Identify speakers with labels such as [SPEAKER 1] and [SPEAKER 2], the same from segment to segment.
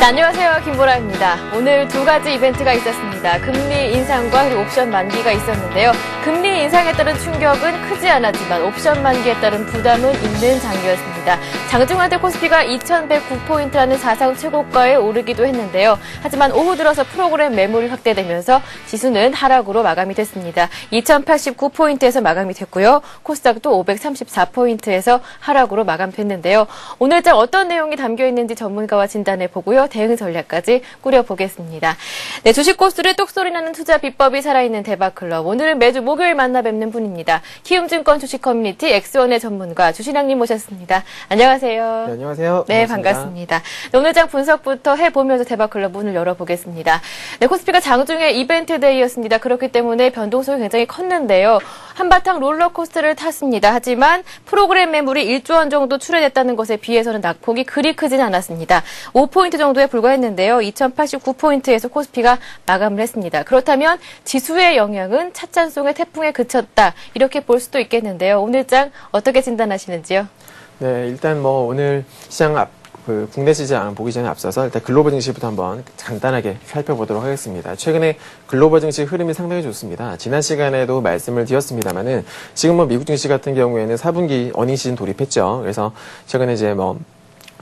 [SPEAKER 1] 안녕하세요. 김보라입니다. 오늘 두 가지 이벤트가 있었습니다. 금리 인상과 그리고 옵션 만기가 있었는데요. 금리 인상에 따른 충격은 크지 않았지만 옵션 만기에 따른 부담은 있는 장이었습니다. 장중한테 코스피가 2109포인트라는 사상 최고가에 오르기도 했는데요. 하지만 오후 들어서 프로그램 매물이 확대되면서 지수는 하락으로 마감이 됐습니다. 2089포인트에서 마감이 됐고요. 코스닥도 534포인트에서 하락으로 마감됐는데요. 오늘장 어떤 내용이 담겨 있는지 전문가와 진단해 보고요. 대응 전략까지 꾸려보겠습니다. 네, 주식 코스를 똑소리나는 투자 비법이 살아있는 대박클럽. 오늘은 매주 목요일 만나 뵙는 분입니다. 키움증권 주식 커뮤니티 엑스원의 전문가 주신학님 모셨습니다. 안녕하세요.
[SPEAKER 2] 네, 안녕하세요.
[SPEAKER 1] 네, 반갑습니다. 네, 오늘장 분석부터 해보면서 대박클럽 문을 열어보겠습니다. 네, 코스피가 장중에 이벤트 데이였습니다. 그렇기 때문에 변동성이 굉장히 컸는데요. 한바탕 롤러코스터를 탔습니다. 하지만 프로그램 매물이 1조 원 정도 출회됐다는 것에 비해서는 낙폭이 그리 크진 않았습니다. 5포인트 정도에 불과했는데요. 2089포인트에서 코스피가 마감을 했습니다. 그렇다면 지수의 영향은 찻잔송의 태풍에 그쳤다. 이렇게 볼 수도 있겠는데요. 오늘장 어떻게 진단하시는지요?
[SPEAKER 2] 네, 일단 오늘 시장 국내 시장 보기 전에 앞서서 일단 글로벌 증시부터 한번 간단하게 살펴보도록 하겠습니다. 최근에 글로벌 증시 흐름이 상당히 좋습니다. 지난 시간에도 말씀을 드렸습니다만은 지금 미국 증시 같은 경우에는 4분기 어닝 시즌 돌입했죠. 그래서 최근에 이제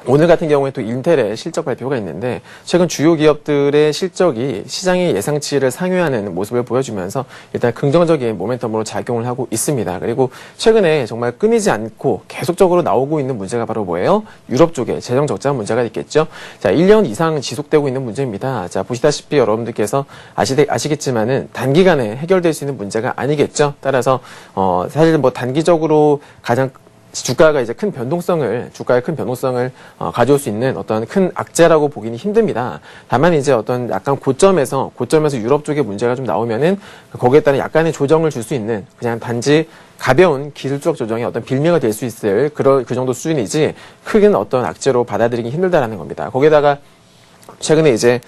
[SPEAKER 2] 오늘 같은 경우에 또 인텔의 실적 발표가 있는데 최근 주요 기업들의 실적이 시장의 예상치를 상회하는 모습을 보여주면서 일단 긍정적인 모멘텀으로 작용을 하고 있습니다. 그리고 최근에 정말 끊이지 않고 계속적으로 나오고 있는 문제가 바로 뭐예요? 유럽 쪽에 재정 적자 문제가 있겠죠. 자, 1년 이상 지속되고 있는 문제입니다. 자, 보시다시피 여러분들께서 아시겠지만은 단기간에 해결될 수 있는 문제가 아니겠죠. 따라서 사실 단기적으로 가장 주가의 큰 변동성을 가져올 수 있는 어떤 큰 악재라고 보기는 힘듭니다. 다만 이제 어떤 약간 고점에서 유럽 쪽에 문제가 좀 나오면은 거기에 따른 약간의 조정을 줄 수 있는 그냥 단지 가벼운 기술적 조정의 어떤 빌미가 될 수 있을 그 정도 수준이지 큰 어떤 악재로 받아들이기 힘들다라는 겁니다. 거기다가 최근에 이제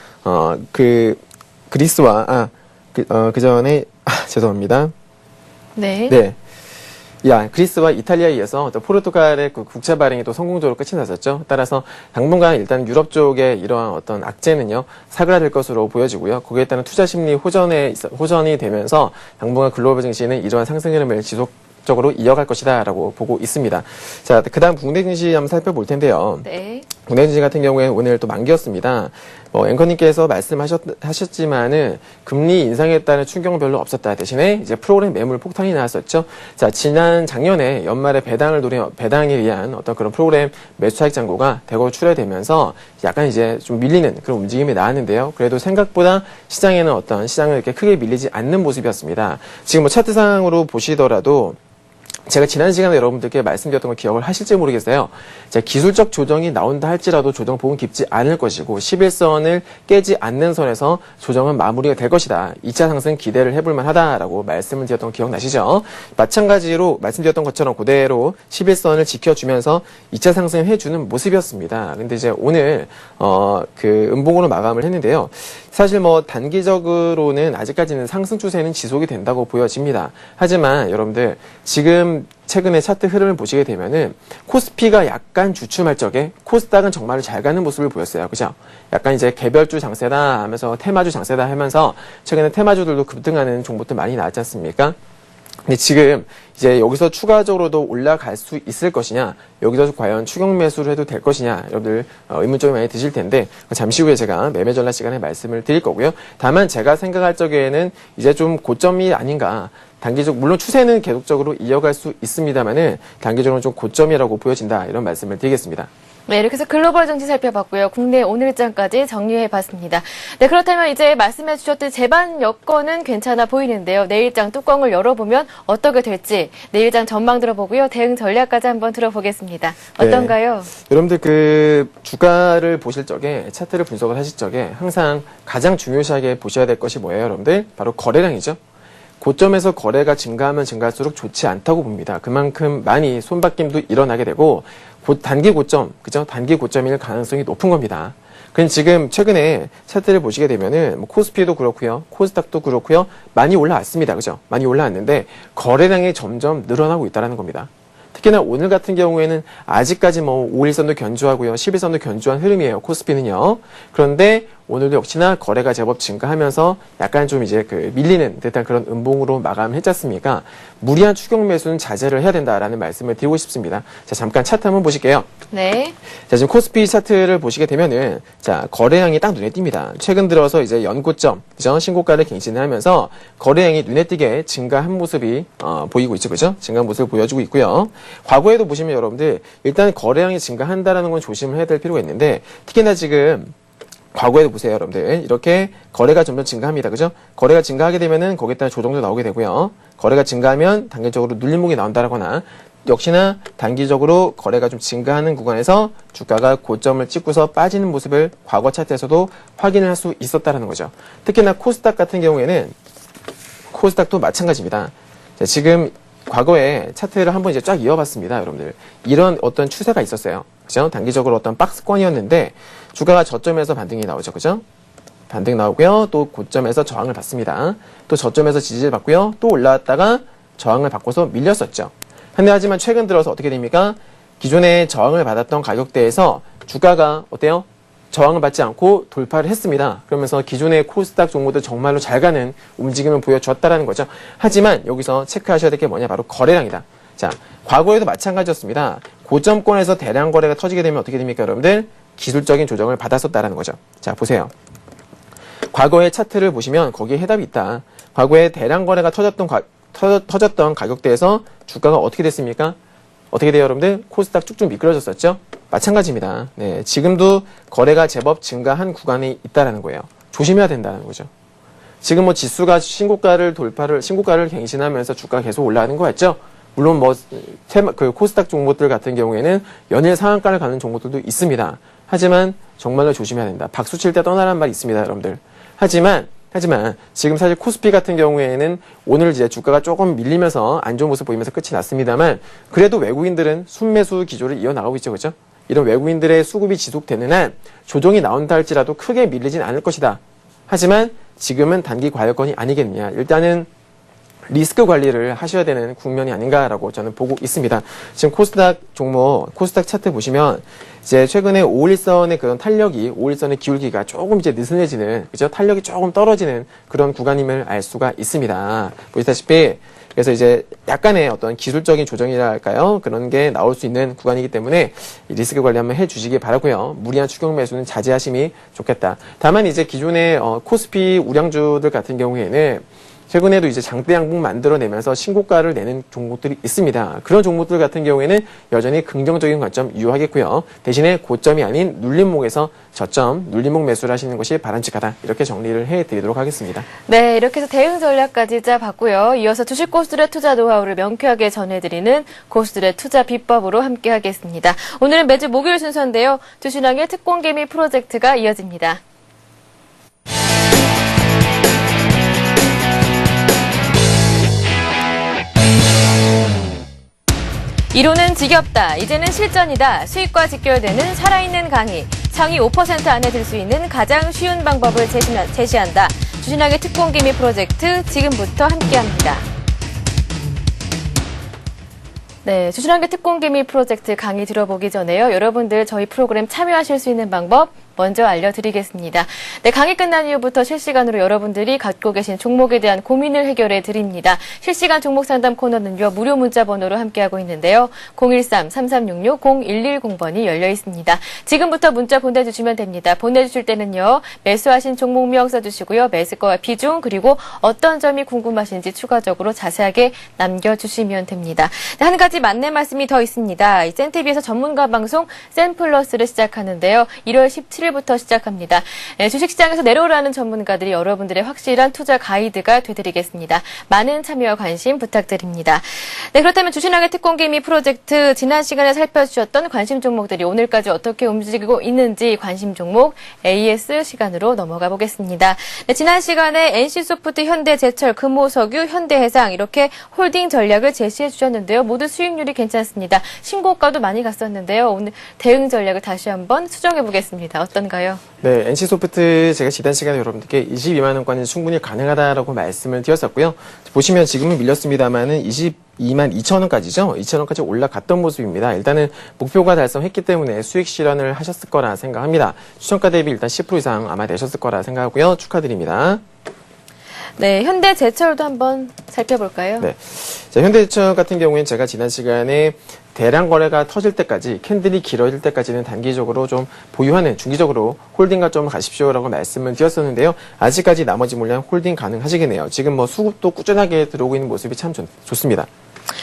[SPEAKER 2] 그리스와 그 전에 죄송합니다.
[SPEAKER 1] 네.
[SPEAKER 2] 그리스와 이탈리아에 의해서 또 포르투갈의 국채 발행이 또 성공적으로 끝이 났었죠. 따라서 당분간 일단 유럽 쪽의 이러한 어떤 악재는요, 사그라들 것으로 보여지고요. 거기에 따른 투자 심리 호전이 되면서 당분간 글로벌 증시는 이러한 상승 흐름을 지속적으로 이어갈 것이다라고 보고 있습니다. 자, 그다음 국내 증시 한번 살펴볼 텐데요.
[SPEAKER 1] 네.
[SPEAKER 2] 국내 증시 같은 경우에 오늘 또 만기였습니다. 앵커님께서 말씀하셨지만은 금리 인상에 따른 충격은 별로 없었다. 대신에 이제 프로그램 매물 폭탄이 나왔었죠. 자, 작년에 연말에 배당에 의한 어떤 그런 프로그램 매수 차익 잔고가 대거 출회되면서 약간 이제 좀 밀리는 그런 움직임이 나왔는데요. 그래도 생각보다 시장을 이렇게 크게 밀리지 않는 모습이었습니다. 지금 차트상으로 보시더라도 제가 지난 시간에 여러분들께 말씀드렸던 걸 기억을 하실지 모르겠어요. 자, 기술적 조정이 나온다 할지라도 조정폭은 깊지 않을 것이고 11선을 깨지 않는 선에서 조정은 마무리가 될 것이다. 2차 상승 기대를 해볼 만하다라고 말씀을 드렸던 거 기억나시죠? 마찬가지로 말씀드렸던 것처럼 그대로 11선을 지켜주면서 2차 상승 해주는 모습이었습니다. 근데 이제 오늘 음봉으로 마감을 했는데요. 사실 단기적으로는 아직까지는 상승 추세는 지속이 된다고 보여집니다. 하지만 여러분들 지금 최근에 차트 흐름을 보시게 되면은 코스피가 약간 주춤할 적에 코스닥은 정말 잘 가는 모습을 보였어요. 그죠? 약간 이제 개별주 장세다 하면서 테마주 장세다 하면서 최근에 테마주들도 급등하는 종목들 많이 나왔지 않습니까? 근데 지금 이제 여기서 추가적으로도 올라갈 수 있을 것이냐, 여기서 과연 추격 매수를 해도 될 것이냐, 여러분들 의문점이 많이 드실 텐데 잠시 후에 제가 매매 전략 시간에 말씀을 드릴 거고요. 다만 제가 생각할 적에는 이제 좀 고점이 아닌가. 물론 추세는 계속적으로 이어갈 수 있습니다만은 단기적으로 좀 고점이라고 보여진다. 이런 말씀을 드리겠습니다.
[SPEAKER 1] 네, 이렇게 해서 글로벌 증시 살펴봤고요. 국내 오늘장까지 정리해봤습니다. 네, 그렇다면 이제 말씀해 주셨던 재반 여건은 괜찮아 보이는데요. 내일장 뚜껑을 열어보면 어떻게 될지 내일장 전망 들어보고요. 대응 전략까지 한번 들어보겠습니다. 어떤가요?
[SPEAKER 2] 네. 여러분들 주가를 보실 적에 차트를 분석을 하실 적에 항상 가장 중요시하게 보셔야 될 것이 뭐예요, 여러분들? 바로 거래량이죠. 고점에서 거래가 증가하면 증가할수록 좋지 않다고 봅니다. 그만큼 많이 손바뀜도 일어나게 되고 단기 고점일 가능성이 높은 겁니다. 그럼 지금 최근에 차트를 보시게 되면은 코스피도 그렇고요, 코스닥도 그렇고요, 많이 올라왔습니다. 그죠? 많이 올라왔는데 거래량이 점점 늘어나고 있다는 겁니다. 특히나 오늘 같은 경우에는 아직까지 뭐 5일선도 견조하고요. 10일선도 견조한 흐름이에요. 코스피는요. 그런데 오늘도 역시나 거래가 제법 증가하면서 약간 좀 이제 밀리는 듯한 그런 음봉으로 마감을 했지 않습니까? 무리한 추격 매수는 자제를 해야 된다라는 말씀을 드리고 싶습니다. 자, 잠깐 차트 한번 보실게요.
[SPEAKER 1] 네.
[SPEAKER 2] 자, 지금 코스피 차트를 보시게 되면은, 자, 거래량이 딱 눈에 띕니다. 최근 들어서 이제 연고점, 그죠? 신고가를 갱신을 하면서 거래량이 눈에 띄게 증가한 모습이, 보이고 있죠. 그죠? 증가한 모습을 보여주고 있고요. 과거에도 보시면 여러분들, 일단 거래량이 증가한다라는 건 조심을 해야 될 필요가 있는데, 특히나 지금, 과거에도 보세요, 여러분들. 이렇게 거래가 점점 증가합니다. 그죠? 거래가 증가하게 되면은 거기에 따라 조정도 나오게 되고요. 거래가 증가하면 단기적으로 눌림목이 나온다거나 역시나 단기적으로 거래가 좀 증가하는 구간에서 주가가 고점을 찍고서 빠지는 모습을 과거 차트에서도 확인을 할 수 있었다는 거죠. 특히나 코스닥 같은 경우에는 코스닥도 마찬가지입니다. 자, 지금 과거에 차트를 한번 이제 쫙 이어봤습니다, 여러분들. 이런 어떤 추세가 있었어요. 그죠? 단기적으로 어떤 박스권이었는데 주가가 저점에서 반등이 나오죠. 그죠? 반등 나오고요. 또 고점에서 저항을 받습니다. 또 저점에서 지지를 받고요. 또 올라왔다가 저항을 받고서 밀렸었죠. 근데 하지만 최근 들어서 어떻게 됩니까? 기존에 저항을 받았던 가격대에서 주가가 어때요? 저항을 받지 않고 돌파를 했습니다. 그러면서 기존의 코스닥 종목들 정말로 잘 가는 움직임을 보여주었다라는 거죠. 하지만 여기서 체크하셔야 될 게 뭐냐? 바로 거래량이다. 자, 과거에도 마찬가지였습니다. 고점권에서 대량 거래가 터지게 되면 어떻게 됩니까, 여러분들? 기술적인 조정을 받았었다라는 거죠. 자, 보세요. 과거의 차트를 보시면 거기에 해답이 있다. 과거에 대량 거래가 터졌던 가격대에서 주가가 어떻게 됐습니까? 어떻게 돼요, 여러분들? 코스닥 쭉쭉 미끄러졌었죠? 마찬가지입니다. 네, 지금도 거래가 제법 증가한 구간이 있다라는 거예요. 조심해야 된다는 거죠. 지금 뭐 지수가 신고가를 갱신하면서 주가가 계속 올라가는 거 같죠? 물론 코스닥 종목들 같은 경우에는 연일 상한가를 가는 종목들도 있습니다. 하지만 정말로 조심해야 된다. 박수 칠 때 떠나라는 말이 있습니다, 여러분들. 하지만 지금 사실 코스피 같은 경우에는 오늘 이제 주가가 조금 밀리면서 안 좋은 모습 보이면서 끝이 났습니다만 그래도 외국인들은 순매수 기조를 이어나가고 있죠. 그죠? 이런 외국인들의 수급이 지속되는 한 조정이 나온다 할지라도 크게 밀리진 않을 것이다. 하지만 지금은 단기 과열권이 아니겠느냐. 일단은 리스크 관리를 하셔야 되는 국면이 아닌가라고 저는 보고 있습니다. 지금 코스닥 종목, 코스닥 차트 보시면 이제 최근에 5일선의 그런 탄력이, 5일선의 기울기가 조금 이제 느슨해지는, 그죠? 탄력이 조금 떨어지는 그런 구간임을 알 수가 있습니다. 보시다시피 그래서 이제 약간의 어떤 기술적인 조정이라 할까요? 그런 게 나올 수 있는 구간이기 때문에 리스크 관리 한번 해주시기 바라고요. 무리한 추격 매수는 자제하심이 좋겠다. 다만 이제 기존의 코스피 우량주들 같은 경우에는 최근에도 이제 장대 양봉 만들어내면서 신고가를 내는 종목들이 있습니다. 그런 종목들 같은 경우에는 여전히 긍정적인 관점 유효하겠고요. 대신에 고점이 아닌 눌림목에서 저점, 눌림목 매수를 하시는 것이 바람직하다. 이렇게 정리를 해드리도록 하겠습니다.
[SPEAKER 1] 네, 이렇게 해서 대응 전략까지 짜봤고요. 이어서 주식 고수들의 투자 노하우를 명쾌하게 전해드리는 고수들의 투자 비법으로 함께하겠습니다. 오늘은 매주 목요일 순서인데요. 주신왕의 특공개미 프로젝트가 이어집니다. 이론은 지겹다. 이제는 실전이다. 수익과 직결되는 살아있는 강의. 상위 5% 안에 들 수 있는 가장 쉬운 방법을 제시한다. 주신왕의 특공개미 프로젝트 지금부터 함께합니다. 네, 주신왕의 특공개미 프로젝트 강의 들어보기 전에요. 여러분들 저희 프로그램 참여하실 수 있는 방법 먼저 알려드리겠습니다. 네, 강의 끝난 이후부터 실시간으로 여러분들이 갖고 계신 종목에 대한 고민을 해결해 드립니다. 실시간 종목 상담 코너는요, 무료 문자 번호로 함께하고 있는데요. 013-3366-0110번이 열려 있습니다. 지금부터 문자 보내주시면 됩니다. 보내주실 때는요, 매수하신 종목명 써주시고요. 매수가와 비중, 그리고 어떤 점이 궁금하신지 추가적으로 자세하게 남겨주시면 됩니다. 네, 한 가지 안내 말씀이 더 있습니다. 이 센TV에서 전문가 방송 센플러스를 시작하는데요. 1월 17일부터 시작합니다. 네, 주식시장에서 내려오라는 전문가들이 여러분들의 확실한 투자 가이드가 되드리겠습니다. 많은 참여와 관심 부탁드립니다. 네, 그렇다면 주신왕의 특공개미 프로젝트 지난 시간에 살펴주셨던 관심 종목들이 오늘까지 어떻게 움직이고 있는지 관심 종목 AS 시간으로 넘어가 보겠습니다. 네, 지난 시간에 NC소프트, 현대제철, 금호석유, 현대해상 이렇게 홀딩 전략을 제시해 주셨는데요. 모두 수익률이 괜찮습니다. 신고가도 많이 갔었는데요. 오늘 대응 전략을 다시 한번 수정해 보겠습니다. 어떤가요?
[SPEAKER 2] 네, NC소프트 제가 지난 시간에 여러분들께 22만 원권이 충분히 가능하다라고 말씀을 드렸었고요. 보시면 지금은 밀렸습니다만은 22만 2천 원까지죠. 2천 원까지 올라갔던 모습입니다. 일단은 목표가 달성했기 때문에 수익 실현을 하셨을 거라 생각합니다. 추천가 대비 일단 10% 이상 아마 내셨을 거라 생각하고요. 축하드립니다.
[SPEAKER 1] 네, 현대제철도 한번 살펴볼까요?
[SPEAKER 2] 네. 자, 현대제철 같은 경우에는 제가 지난 시간에 대량 거래가 터질 때까지, 캔들이 길어질 때까지는 단기적으로 좀 보유하는, 중기적으로 홀딩 관점을 가십시오라고 말씀을 드렸었는데요. 아직까지 나머지 물량 홀딩 가능하시겠네요. 지금 뭐 수급도 꾸준하게 들어오고 있는 모습이 참 좋습니다.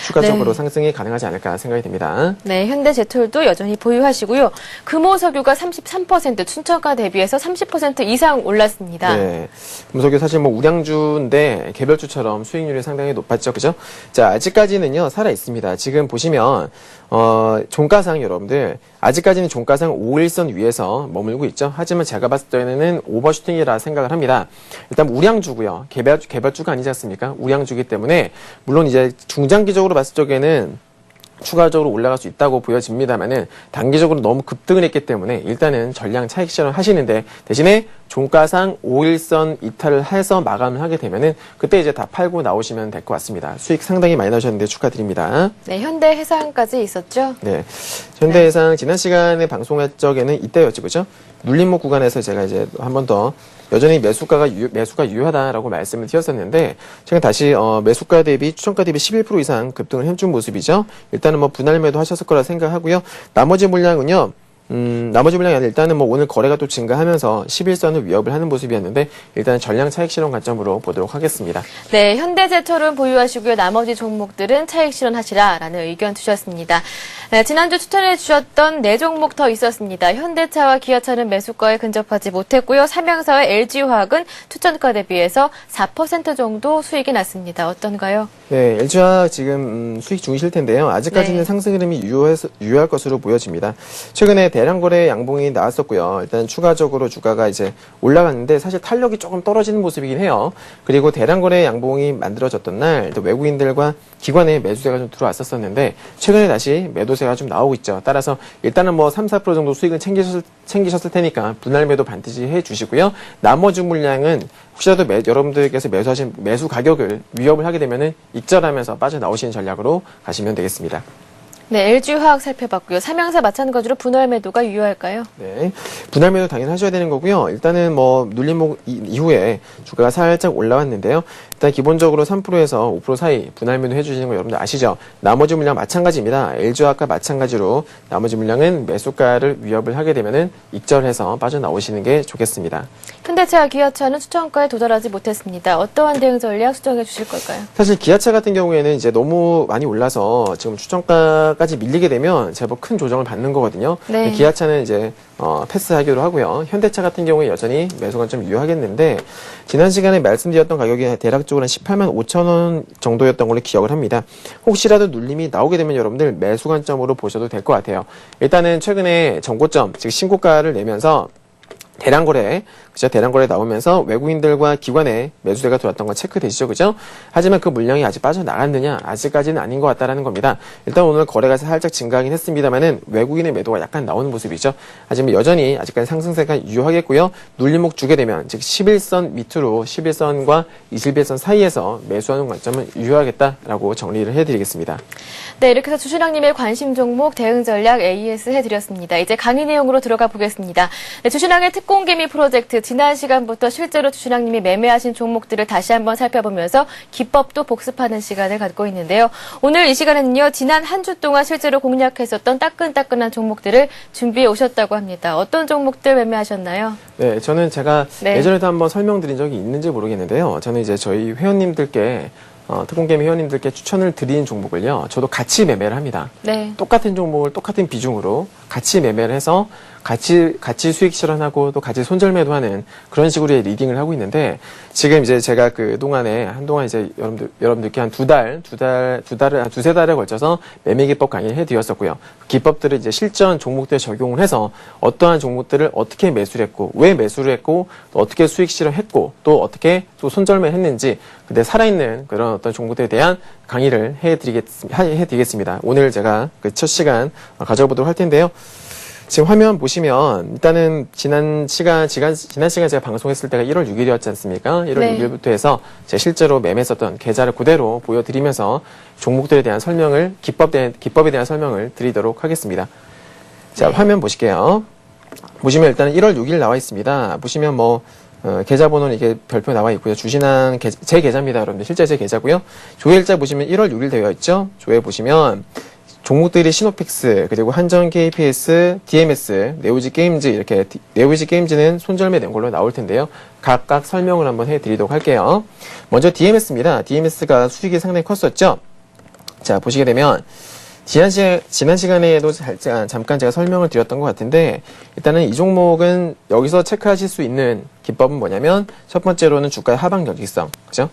[SPEAKER 2] 추가적으로
[SPEAKER 1] 네.
[SPEAKER 2] 상승이 가능하지 않을까 생각이 됩니다.
[SPEAKER 1] 네, 현대제철도 여전히 보유하시고요. 금호석유가 33%, 춘천가 대비해서 30% 이상 올랐습니다.
[SPEAKER 2] 네. 금속이 사실 뭐 우량주인데 개별주처럼 수익률이 상당히 높았죠. 그죠? 자, 아직까지는요, 살아 있습니다. 지금 보시면, 종가상 여러분들, 아직까지는 종가상 5일선 위에서 머물고 있죠. 하지만 제가 봤을 때는 오버슈팅이라 생각을 합니다. 일단 우량주고요. 개별주가 아니지 않습니까? 우량주기 때문에, 물론 이제 중장기적으로 봤을 적에는 추가적으로 올라갈 수 있다고 보여집니다만은 단기적으로 너무 급등을 했기 때문에 일단은 전량 차익 실현을 하시는데 대신에 종가상 5일선 이탈을 해서 마감을 하게 되면은 그때 이제 다 팔고 나오시면 될 것 같습니다. 수익 상당히 많이 나오셨는데 축하드립니다.
[SPEAKER 1] 네, 현대해상까지 있었죠?
[SPEAKER 2] 네. 현대해상 지난 시간에 방송할 적에는 이때였죠. 그죠? 눌림목 구간에서 제가 이제 한 번 더 여전히 매수가 유효하다라고 말씀을 드렸었는데 최근 다시 매수가 대비 추천가 대비 11% 이상 급등을 해준 모습이죠. 일단은 뭐 분할 매도 하셨을 거라 생각하고요. 나머지 물량이 아니라 일단은 뭐 오늘 거래가 또 증가하면서 11선을 위협을 하는 모습이었는데 일단 전량 차익 실현 관점으로 보도록 하겠습니다.
[SPEAKER 1] 네, 현대제철은 보유하시고요. 나머지 종목들은 차익 실현하시라라는 의견 주셨습니다. 네, 지난주 추천해 주셨던 4종목 더 있었습니다. 현대차와 기아차는 매수가에 근접하지 못했고요. 삼양사와 LG화학은 추천가 대비해서 4% 정도 수익이 났습니다. 어떤가요?
[SPEAKER 2] 네, LG화학 지금 수익 중이실 텐데요. 아직까지는
[SPEAKER 1] 네.
[SPEAKER 2] 상승 흐름이 유효할 것으로 보여집니다. 최근에 대량 거래 양봉이 나왔었고요. 일단 추가적으로 주가가 이제 올라갔는데 사실 탄력이 조금 떨어지는 모습이긴 해요. 그리고 대량 거래 양봉이 만들어졌던 날 또 외국인들과 기관의 매수세가 좀 들어왔었는데 최근에 다시 매도세가 좀 나오고 있죠. 따라서 일단은 뭐 3, 4% 정도 수익은 챙기셨을 테니까 분할 매도 반드시 해 주시고요. 나머지 물량은 혹시라도 여러분들께서 매수하신 매수 가격을 위협을 하게 되면은 익절하면서 빠져나오시는 전략으로 가시면 되겠습니다.
[SPEAKER 1] 네, LG화학 살펴봤고요. 삼양사 마찬가지로 분할 매도가 유효할까요?
[SPEAKER 2] 네. 분할 매도 당연히 하셔야 되는 거고요. 일단은 뭐 눌림목 이후에 주가가 살짝 올라왔는데요. 일단 기본적으로 3%에서 5% 사이 분할 매도 해주시는 거 여러분들 아시죠? 나머지 물량 마찬가지입니다. LG화학과 마찬가지로 나머지 물량은 매수가를 위협을 하게 되면은 익절해서 빠져나오시는 게 좋겠습니다.
[SPEAKER 1] 현대차와 기아차는 추천가에 도달하지 못했습니다. 어떠한 대응 전략 수정해 주실 걸까요?
[SPEAKER 2] 사실 기아차 같은 경우에는 이제 너무 많이 올라서 지금 추천가까지 밀리게 되면 제법 큰 조정을 받는 거거든요.
[SPEAKER 1] 네.
[SPEAKER 2] 기아차는 이제 패스하기로 하고요. 현대차 같은 경우에 여전히 매수 관점 유효하겠는데 지난 시간에 말씀드렸던 가격이 대략적으로 한 18만 5천 원 정도였던 걸로 기억을 합니다. 혹시라도 눌림이 나오게 되면 여러분들 매수 관점으로 보셔도 될 것 같아요. 일단은 최근에 정고점, 즉 신고가를 내면서 대량거래 나오면서 외국인들과 기관의 매수세가 들어왔던 건 체크되시죠, 그죠? 하지만 그 물량이 아직 빠져나갔느냐? 아직까지는 아닌 것 같다라는 겁니다. 일단 오늘 거래가 살짝 증가하긴 했습니다만은 외국인의 매도가 약간 나오는 모습이죠. 하지만 여전히 아직까지 상승세가 유효하겠고요. 눌림목 주게 되면, 즉 11선 밑으로 11선과 21선 사이에서 매수하는 관점은 유효하겠다라고 정리를 해드리겠습니다.
[SPEAKER 1] 네, 이렇게 해서 주신왕님의 관심 종목 대응 전략 AES 해드렸습니다. 이제 강의 내용으로 들어가 보겠습니다. 네, 주신왕의 특공개미 프로젝트 지난 시간부터 실제로 주신왕님이 매매하신 종목들을 다시 한번 살펴보면서 기법도 복습하는 시간을 갖고 있는데요. 오늘 이 시간에는요. 지난 한 주 동안 실제로 공략했었던 따끈따끈한 종목들을 준비해 오셨다고 합니다. 어떤 종목들 매매하셨나요?
[SPEAKER 2] 네, 저는 제가
[SPEAKER 1] 네.
[SPEAKER 2] 예전에도 한번 설명드린 적이 있는지 모르겠는데요. 저는 이제 저희 회원님들께 특공개미 회원님들께 추천을 드린 종목을요. 저도 같이 매매를 합니다.
[SPEAKER 1] 네.
[SPEAKER 2] 똑같은 종목을 똑같은 비중으로 같이 매매를 해서 같이 수익 실현하고 또 같이 손절 매도하는 그런 식으로의 리딩을 하고 있는데 지금 이제 제가 한동안 이제 여러분들께 한 두세 달에 걸쳐서 매매 기법 강의를 해드렸었고요. 그 기법들을 이제 실전 종목들에 적용을 해서 어떠한 종목들을 어떻게 매수를 했고 왜 매수를 했고 또 어떻게 수익 실현했고 또 어떻게 또 손절매 했는지 근데 살아있는 그런 어떤 종목들에 대한 강의를 해드리겠습니다. 오늘 제가 그 첫 시간 가져보도록 할 텐데요. 지금 화면 보시면 일단은 지난 시간 제가 방송했을 때가 1월 6일이었지 않습니까? 1월
[SPEAKER 1] 네.
[SPEAKER 2] 6일부터 해서 제가 실제로 매매했었던 계좌를 그대로 보여드리면서 종목들에 대한 설명을 기법에 대한 설명을 드리도록 하겠습니다. 자, 화면 보실게요. 보시면 일단 1월 6일 나와 있습니다. 보시면 계좌번호는 이게 별표 나와 있고요. 주신한 제 계좌입니다, 여러분들. 실제 제 계좌고요. 조회일자 보시면 1월 6일 되어 있죠. 조회 보시면 종목들이 시노픽스, 그리고 한전 KPS, DMS, 네오지 게임즈 이렇게 네오지 게임즈는 손절매 된 걸로 나올 텐데요. 각각 설명을 한번 해드리도록 할게요. 먼저 DMS입니다. DMS가 수익이 상당히 컸었죠. 자, 보시게 되면 지난 시간에도 잠깐 제가 설명을 드렸던 것 같은데, 일단은 이 종목은 여기서 체크하실 수 있는 기법은 뭐냐면, 첫 번째로는 주가의 하방 경직성, 그죠?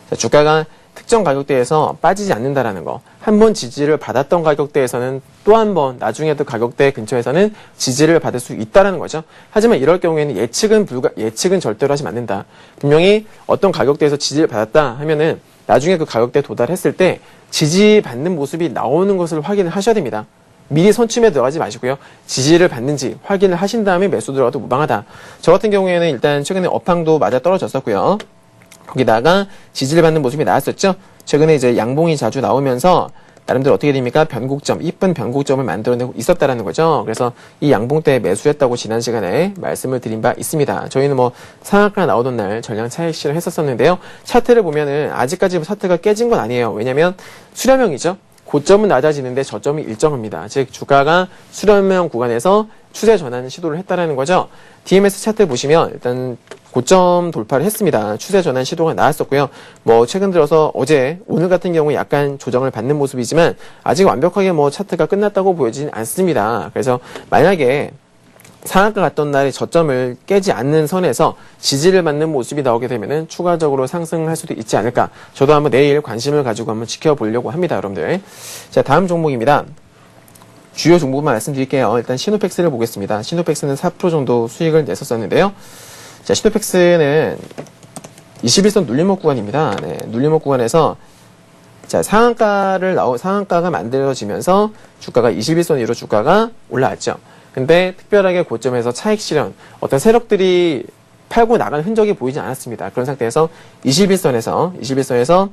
[SPEAKER 2] 자, 주가가 특정 가격대에서 빠지지 않는다라는 거. 한 번 지지를 받았던 가격대에서는 또 한 번 나중에도 가격대 근처에서는 지지를 받을 수 있다라는 거죠. 하지만 이럴 경우에는 예측은 절대로 하지 않는다. 분명히 어떤 가격대에서 지지를 받았다 하면은 나중에 그 가격대에 도달했을 때 지지받는 모습이 나오는 것을 확인을 하셔야 됩니다. 미리 선춤에 들어가지 마시고요. 지지를 받는지 확인을 하신 다음에 매수 들어가도 무방하다. 저 같은 경우에는 일단 최근에 업황도 맞아 떨어졌었고요. 거기다가 지지를 받는 모습이 나왔었죠. 최근에 이제 양봉이 자주 나오면서 나름대로 어떻게 됩니까? 이쁜 변곡점을 만들어내고 있었다라는 거죠. 그래서 이 양봉 때 매수했다고 지난 시간에 말씀을 드린 바 있습니다. 저희는 상한가 나오던 날 전량 차익 실을 했었었는데요. 차트를 보면은 아직까지 차트가 깨진 건 아니에요. 왜냐면 수렴형이죠. 고점은 낮아지는데 저점이 일정합니다. 즉 주가가 수렴형 구간에서 추세 전환 시도를 했다라는 거죠. DMS 차트 보시면 일단 고점 돌파를 했습니다. 추세 전환 시도가 나왔었고요. 최근 들어서 오늘 같은 경우 약간 조정을 받는 모습이지만 아직 완벽하게 차트가 끝났다고 보여지진 않습니다. 그래서 만약에 상한가 갔던 날에 저점을 깨지 않는 선에서 지지를 받는 모습이 나오게 되면은 추가적으로 상승할 수도 있지 않을까. 저도 한번 내일 관심을 가지고 한번 지켜보려고 합니다, 여러분들. 자, 다음 종목입니다. 주요 종목만 말씀드릴게요. 일단 시노펙스를 보겠습니다. 시노펙스는 4% 정도 수익을 냈었었는데요. 자, 시노펙스는 21선 눌림목 구간입니다. 네, 눌림목 구간에서 자, 상한가가 만들어지면서 주가가 21선 위로 주가가 올라왔죠. 근데 특별하게 고점에서 차익 실현, 어떤 세력들이 팔고 나간 흔적이 보이지 않았습니다. 그런 상태에서 21선에서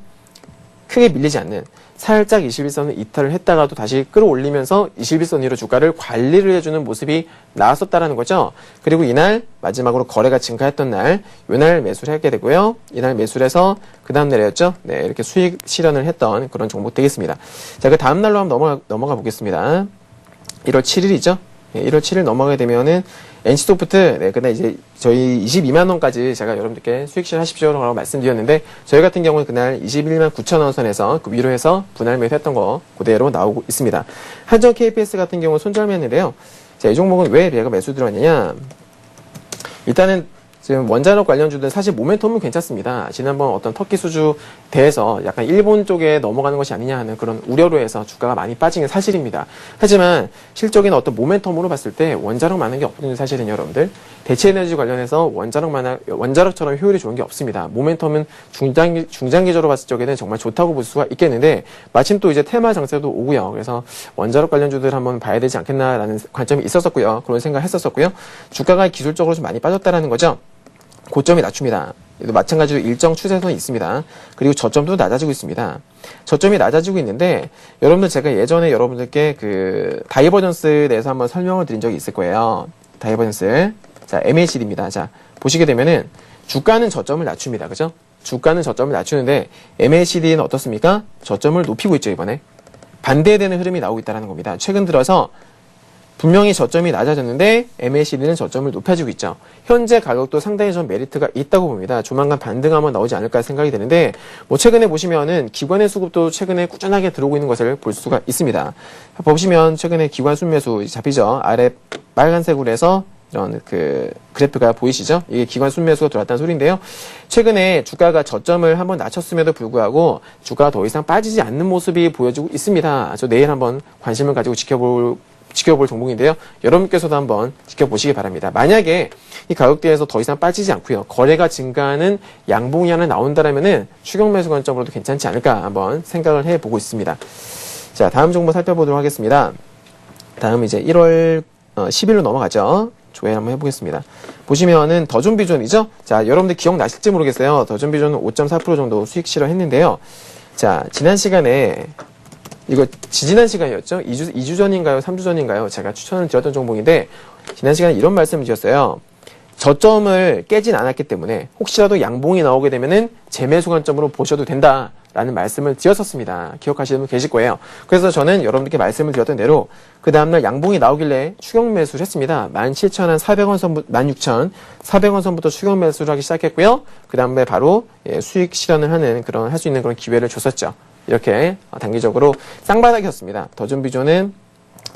[SPEAKER 2] 크게 밀리지 않는 살짝 21선을 이탈을 했다가도 다시 끌어올리면서 21선 위로 주가를 관리를 해주는 모습이 나왔었다라는 거죠. 그리고 이날 마지막으로 거래가 증가했던 날, 이날 매수를 하게 되고요. 이날 매수를 해서 그 다음 날이었죠. 네, 이렇게 수익 실현을 했던 그런 종목 되겠습니다. 자, 그 다음 날로 한번 넘어가 보겠습니다. 1월 7일이죠. 1월 7일 넘어가게 되면은 NC소프트, 네, 그날 이제 저희 22만원까지 제가 여러분들께 수익 실하십시오라고 말씀드렸는데, 저희 같은 경우는 그날 21만 9천원 선에서 그 위로 해서 분할 매수했던 거 그대로 나오고 있습니다. 한전 KPS 같은 경우는 손절매했는데요. 자, 이 종목은 왜 얘가 매수 들어왔느냐? 일단은 지금 원자력 관련주들은 사실 모멘텀은 괜찮습니다. 지난번 어떤 터키 수주 대에서 약간 일본 쪽에 넘어가는 것이 아니냐 하는 그런 우려로 해서 주가가 많이 빠진 게 사실입니다. 하지만 실적인 어떤 모멘텀으로 봤을 때 원자력 많은 게 없는 사실은 여러분들, 대체에너지 관련해서 원자력처럼 효율이 좋은 게 없습니다. 모멘텀은 중장기적으로 봤을 적에는 정말 좋다고 볼 수가 있겠는데, 마침 또 이제 테마 장세도 오고요. 그래서 원자력 관련주들 한번 봐야 되지 않겠나라는 관점이 있었었고요. 그런 생각을 했었었고요. 주가가 기술적으로 좀 많이 빠졌다라는 거죠. 고점이 낮춥니다. 마찬가지로 일정 추세선이 있습니다. 그리고 저점도 낮아지고 있습니다. 저점이 낮아지고 있는데, 여러분들 제가 예전에 여러분들께 그 다이버전스에 대해서 한번 설명을 드린 적이 있을 거예요. 다이버전스. 자, MACD입니다. 자, 보시게 되면은 주가는 저점을 낮춥니다. 그죠? 주가는 저점을 낮추는데 MACD는 어떻습니까? 저점을 높이고 있죠, 이번에. 반대되는 흐름이 나오고 있다는 겁니다. 최근 들어서 분명히 저점이 낮아졌는데 MACD는 저점을 높여주고 있죠. 현재 가격도 상당히 좀 메리트가 있다고 봅니다. 조만간 반등 한번 나오지 않을까 생각이 되는데, 최근에 보시면은 기관의 수급도 최근에 꾸준하게 들어오고 있는 것을 볼 수가 있습니다. 보시면 최근에 기관 순매수 잡히죠. 아래 빨간색으로 해서 이런 그 그래프가 보이시죠? 이게 기관 순매수가 들어왔다는 소리인데요. 최근에 주가가 저점을 한번 낮췄음에도 불구하고 주가가 더 이상 빠지지 않는 모습이 보여지고 있습니다. 저 내일 한번 관심을 가지고 지켜볼 종목인데요. 여러분께서도 한번 지켜보시기 바랍니다. 만약에 이 가격대에서 더 이상 빠지지 않고요, 거래가 증가하는 양봉이 하나 나온다라면은 추격 매수 관점으로도 괜찮지 않을까 한번 생각을 해보고 있습니다. 자, 다음 종목 살펴보도록 하겠습니다. 다음 이제 1월 11로 넘어가죠. 조회 한번 해보겠습니다. 보시면은 더존비존이죠. 자, 여러분들 기억나실지 모르겠어요. 더존비존은 5.4% 정도 수익 실현했는데요. 자, 지난 시간에 이거 지지난 시간이었죠. 2주 전인가요? 3주 전인가요? 제가 추천을 드렸던 종목인데 지난 시간에 이런 말씀을 드렸어요. 저점을 깨진 않았기 때문에 혹시라도 양봉이 나오게 되면은 재매수 관점으로 보셔도 된다라는 말씀을 드렸었습니다. 기억하시는 분 계실 거예요. 그래서 저는 여러분들께 말씀을 드렸던 대로 그 다음날 양봉이 나오길래 추격 매수를 했습니다. 17,400원 선부터 16,400원 선부터 추격 매수를 하기 시작했고요. 그 다음에 바로 수익 실현을 하는 할 수 있는 그런 기회를 줬었죠. 이렇게 단기적으로 쌍바닥이었습니다. 더존비존은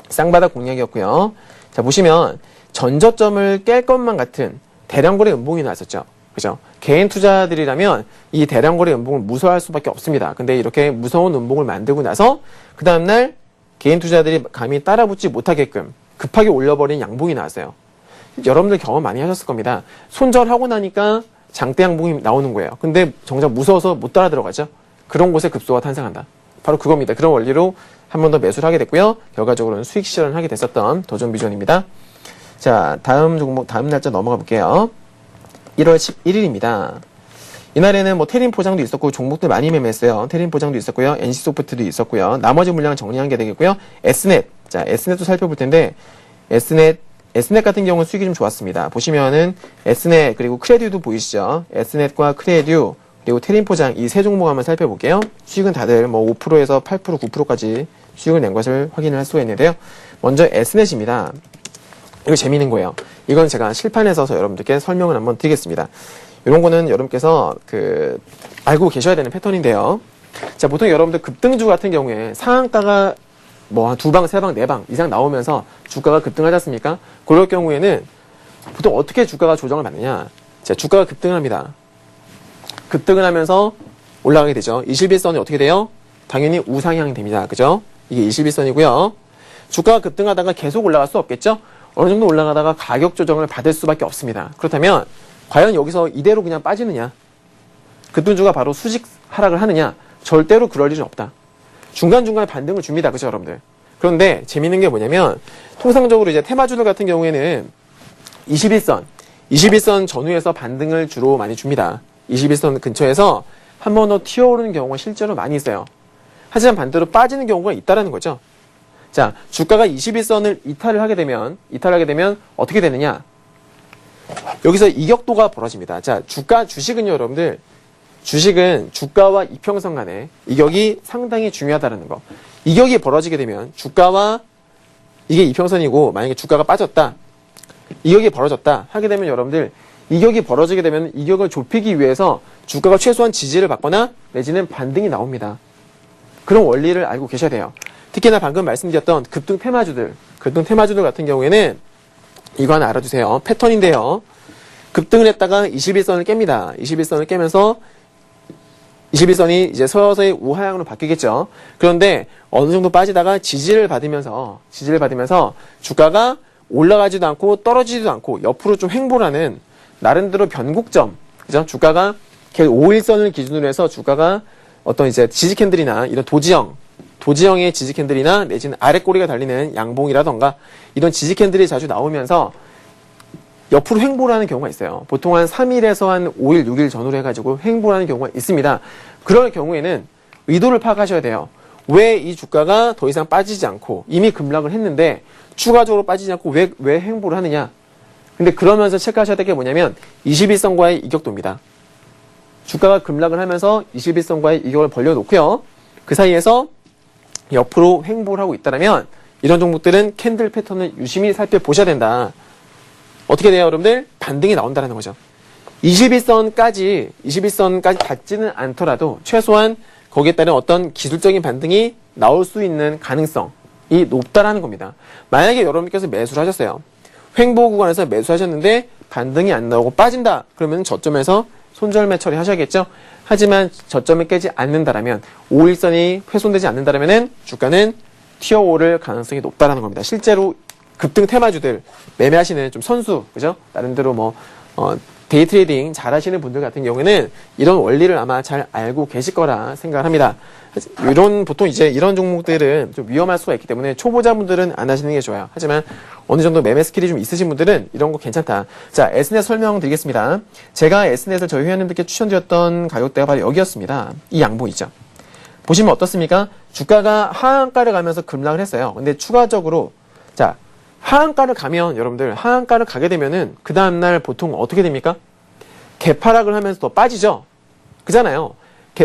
[SPEAKER 2] 쌍바닥 공략이었고요. 자, 보시면 전저점을 깰 것만 같은 대량거래 음봉이 나왔었죠. 그죠? 개인 투자들이라면 이 대량거래 음봉을 무서워할 수밖에 없습니다. 근데 이렇게 무서운 음봉을 만들고 나서 그 다음날 개인 투자들이 감히 따라붙지 못하게끔 급하게 올려버린 양봉이 나왔어요. 여러분들 경험 많이 하셨을 겁니다. 손절하고 나니까 장대 양봉이 나오는 거예요. 근데 정작 무서워서 못 따라 들어가죠. 그런 곳에 급소가 탄생한다. 바로 그겁니다. 그런 원리로 한 번 더 매수를 하게 됐고요. 결과적으로는 수익 실현을 하게 됐었던 더존비존입니다. 자, 다음 종목, 다음 날짜 넘어가 볼게요. 1월 11일입니다. 이날에는 뭐 테린 포장도 있었고 종목들 많이 매매했어요. 테린 포장도 있었고요. NC소프트도 있었고요. 나머지 물량을 정리한 게 되겠고요. S넷. 자, S넷도 살펴볼 텐데 S넷 같은 경우는 수익이 좀 좋았습니다. 보시면은 S넷 그리고 크레듀도 보이시죠? S넷과 크레듀 그리고 테린 포장 이 세 종목 한번 살펴볼게요. 수익은 다들 뭐 5%에서 8%, 9%까지 수익을 낸 것을 확인을 할 수가 있는데요. 먼저 S넷입니다. 이거 재미있는 거예요. 이건 제가 실판에서 여러분들께 설명을 한번 드리겠습니다. 이런 거는 여러분께서 알고 계셔야 되는 패턴인데요. 자, 보통 여러분들 급등주 같은 경우에 상한가가 뭐 한 2방, 3방, 4방 이상 나오면서 주가가 급등하지 않습니까? 그럴 경우에는 보통 어떻게 주가가 조정을 받느냐? 자, 주가가 급등을 합니다. 급등을 하면서 올라가게 되죠. 21선이 어떻게 돼요? 당연히 우상향이 됩니다. 그죠? 이게 21선이고요. 주가가 급등하다가 계속 올라갈 수 없겠죠? 어느 정도 올라가다가 가격 조정을 받을 수밖에 없습니다. 그렇다면 과연 여기서 이대로 그냥 빠지느냐? 급등주가 바로 수직 하락을 하느냐? 절대로 그럴 일은 없다. 중간중간에 반등을 줍니다. 그죠, 여러분들? 그런데 재미있는 게 뭐냐면 통상적으로 이제 테마주들 같은 경우에는 21선 전후에서 반등을 주로 많이 줍니다. 21선 근처에서 한 번 더 튀어오르는 경우가 실제로 많이 있어요. 하지만 반대로 빠지는 경우가 있다라는 거죠. 자, 주가가 21선을 이탈을 하게 되면 어떻게 되느냐? 여기서 이격도가 벌어집니다. 자, 주식은요, 여러분들. 주식은 주가와 이평선 간의 이격이 상당히 중요하다는 거. 이격이 벌어지게 되면 주가와 이게 이평선이고 만약에 주가가 빠졌다. 이격이 벌어졌다. 하게 되면 여러분들 이격이 벌어지게 되면 이격을 좁히기 위해서 주가가 최소한 지지를 받거나 내지는 반등이 나옵니다. 그런 원리를 알고 계셔야 돼요. 특히나 방금 말씀드렸던 급등 테마주들 같은 경우에는 이거 하나 알아두세요. 패턴인데요. 급등을 했다가 21선을 깹니다. 21선을 깨면서 21선이 이제 서서히 우하향으로 바뀌겠죠. 그런데 어느 정도 빠지다가 지지를 받으면서 주가가 올라가지도 않고 떨어지지도 않고 옆으로 좀 횡보하는 나름대로 변곡점, 그죠? 주가가 5일선을 기준으로 해서 주가가 어떤 이제 지지 캔들이나 이런 도지형의 지지 캔들이나 내지는 아래 꼬리가 달리는 양봉이라던가 이런 지지 캔들이 자주 나오면서 옆으로 횡보를 하는 경우가 있어요. 보통 한 3일에서 한 5일, 6일 전후로 해가지고 횡보를 하는 경우가 있습니다. 그럴 경우에는 의도를 파악하셔야 돼요. 왜 이 주가가 더 이상 빠지지 않고 이미 급락을 했는데 추가적으로 빠지지 않고 왜 횡보를 하느냐? 근데 그러면서 체크하셔야 될 게 뭐냐면 21선과의 이격도입니다. 주가가 급락을 하면서 21선과의 이격을 벌려놓고요. 그 사이에서 옆으로 횡보를 하고 있다면 이런 종목들은 캔들 패턴을 유심히 살펴보셔야 된다. 어떻게 돼요, 여러분들? 반등이 나온다는 거죠. 21선까지 닿지는 않더라도 최소한 거기에 따른 어떤 기술적인 반등이 나올 수 있는 가능성이 높다라는 겁니다. 만약에 여러분께서 매수를 하셨어요. 횡보 구간에서 매수하셨는데 반등이 안 나오고 빠진다. 그러면 저점에서 손절매 처리하셔야겠죠. 하지만 저점을 깨지 않는다라면 5일선이 훼손되지 않는다라면은 주가는 튀어오를 가능성이 높다라는 겁니다. 실제로 급등 테마주들 매매하시는 좀 선수, 그죠? 나름대로 데이 트레이딩 잘 하시는 분들 같은 경우에는 이런 원리를 아마 잘 알고 계실 거라 생각을 합니다. 보통 이제 이런 종목들은 좀 위험할 수가 있기 때문에 초보자분들은 안 하시는 게 좋아요. 하지만 어느 정도 매매 스킬이 좀 있으신 분들은 이런 거 괜찮다. 자, S넷 설명드리겠습니다. 제가 S넷을 저희 회원님들께 추천드렸던 가격대가 바로 여기였습니다. 이 양봉 있죠. 보시면 어떻습니까? 주가가 하한가를 가면서 급락을 했어요. 근데 추가적으로, 자, 하한가를 가면, 여러분들, 하한가를 가게 되면은, 그 다음날 보통 어떻게 됩니까? 개파락을 하면서 더 빠지죠? 그잖아요.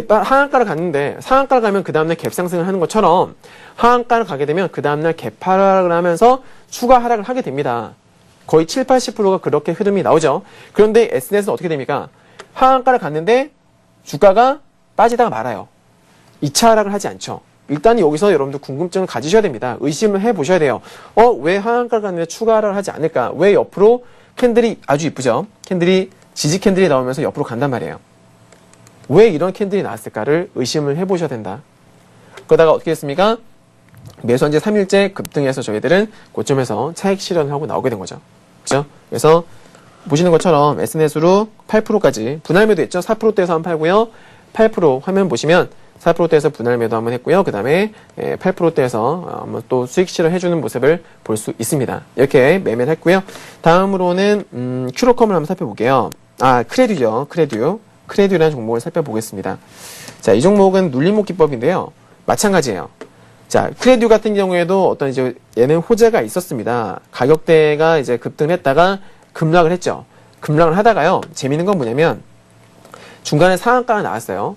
[SPEAKER 2] 하한가를 갔는데, 상한가를 가면 그 다음날 갭 상승을 하는 것처럼, 하한가를 가게 되면 그 다음날 개파락을 하면서 추가 하락을 하게 됩니다. 거의 7, 80%가 그렇게 흐름이 나오죠? 그런데 S넷은 어떻게 됩니까? 하한가를 갔는데, 주가가 빠지다가 말아요. 2차 하락을 하지 않죠. 일단 여기서 여러분들 궁금증을 가지셔야 됩니다. 의심을 해보셔야 돼요. 왜 하한가를 갔는데 추가 하락을 하지 않을까? 왜 옆으로 캔들이 아주 이쁘죠? 캔들이, 지지 캔들이 나오면서 옆으로 간단 말이에요. 왜 이런 캔들이 나왔을까를 의심을 해보셔야 된다. 그러다가 어떻게 했습니까? 매수 한지 3일째 급등해서 저희들은 고점에서 차익 실현을 하고 나오게 된 거죠. 그죠? 그래서 보시는 것처럼 S넷으로 8%까지 분할 매도했죠? 4%대에서 한번 팔고요. 8% 화면 보시면 4%대에서 분할 매도 한번 했고요. 그 다음에 8%대에서 한번 또 수익 실현해주는 모습을 볼 수 있습니다. 이렇게 매매를 했고요. 다음으로는 큐로컴을 한번 살펴볼게요. 크레듀죠. 크레듀라는 종목을 살펴보겠습니다. 자, 이 종목은 눌림목 기법인데요. 마찬가지예요. 자, 크레듀 같은 경우에도 어떤 이제 얘는 호재가 있었습니다. 가격대가 이제 급등을 했다가 급락을 했죠. 급락을 하다가요. 재밌는 건 뭐냐면 중간에 상한가가 나왔어요.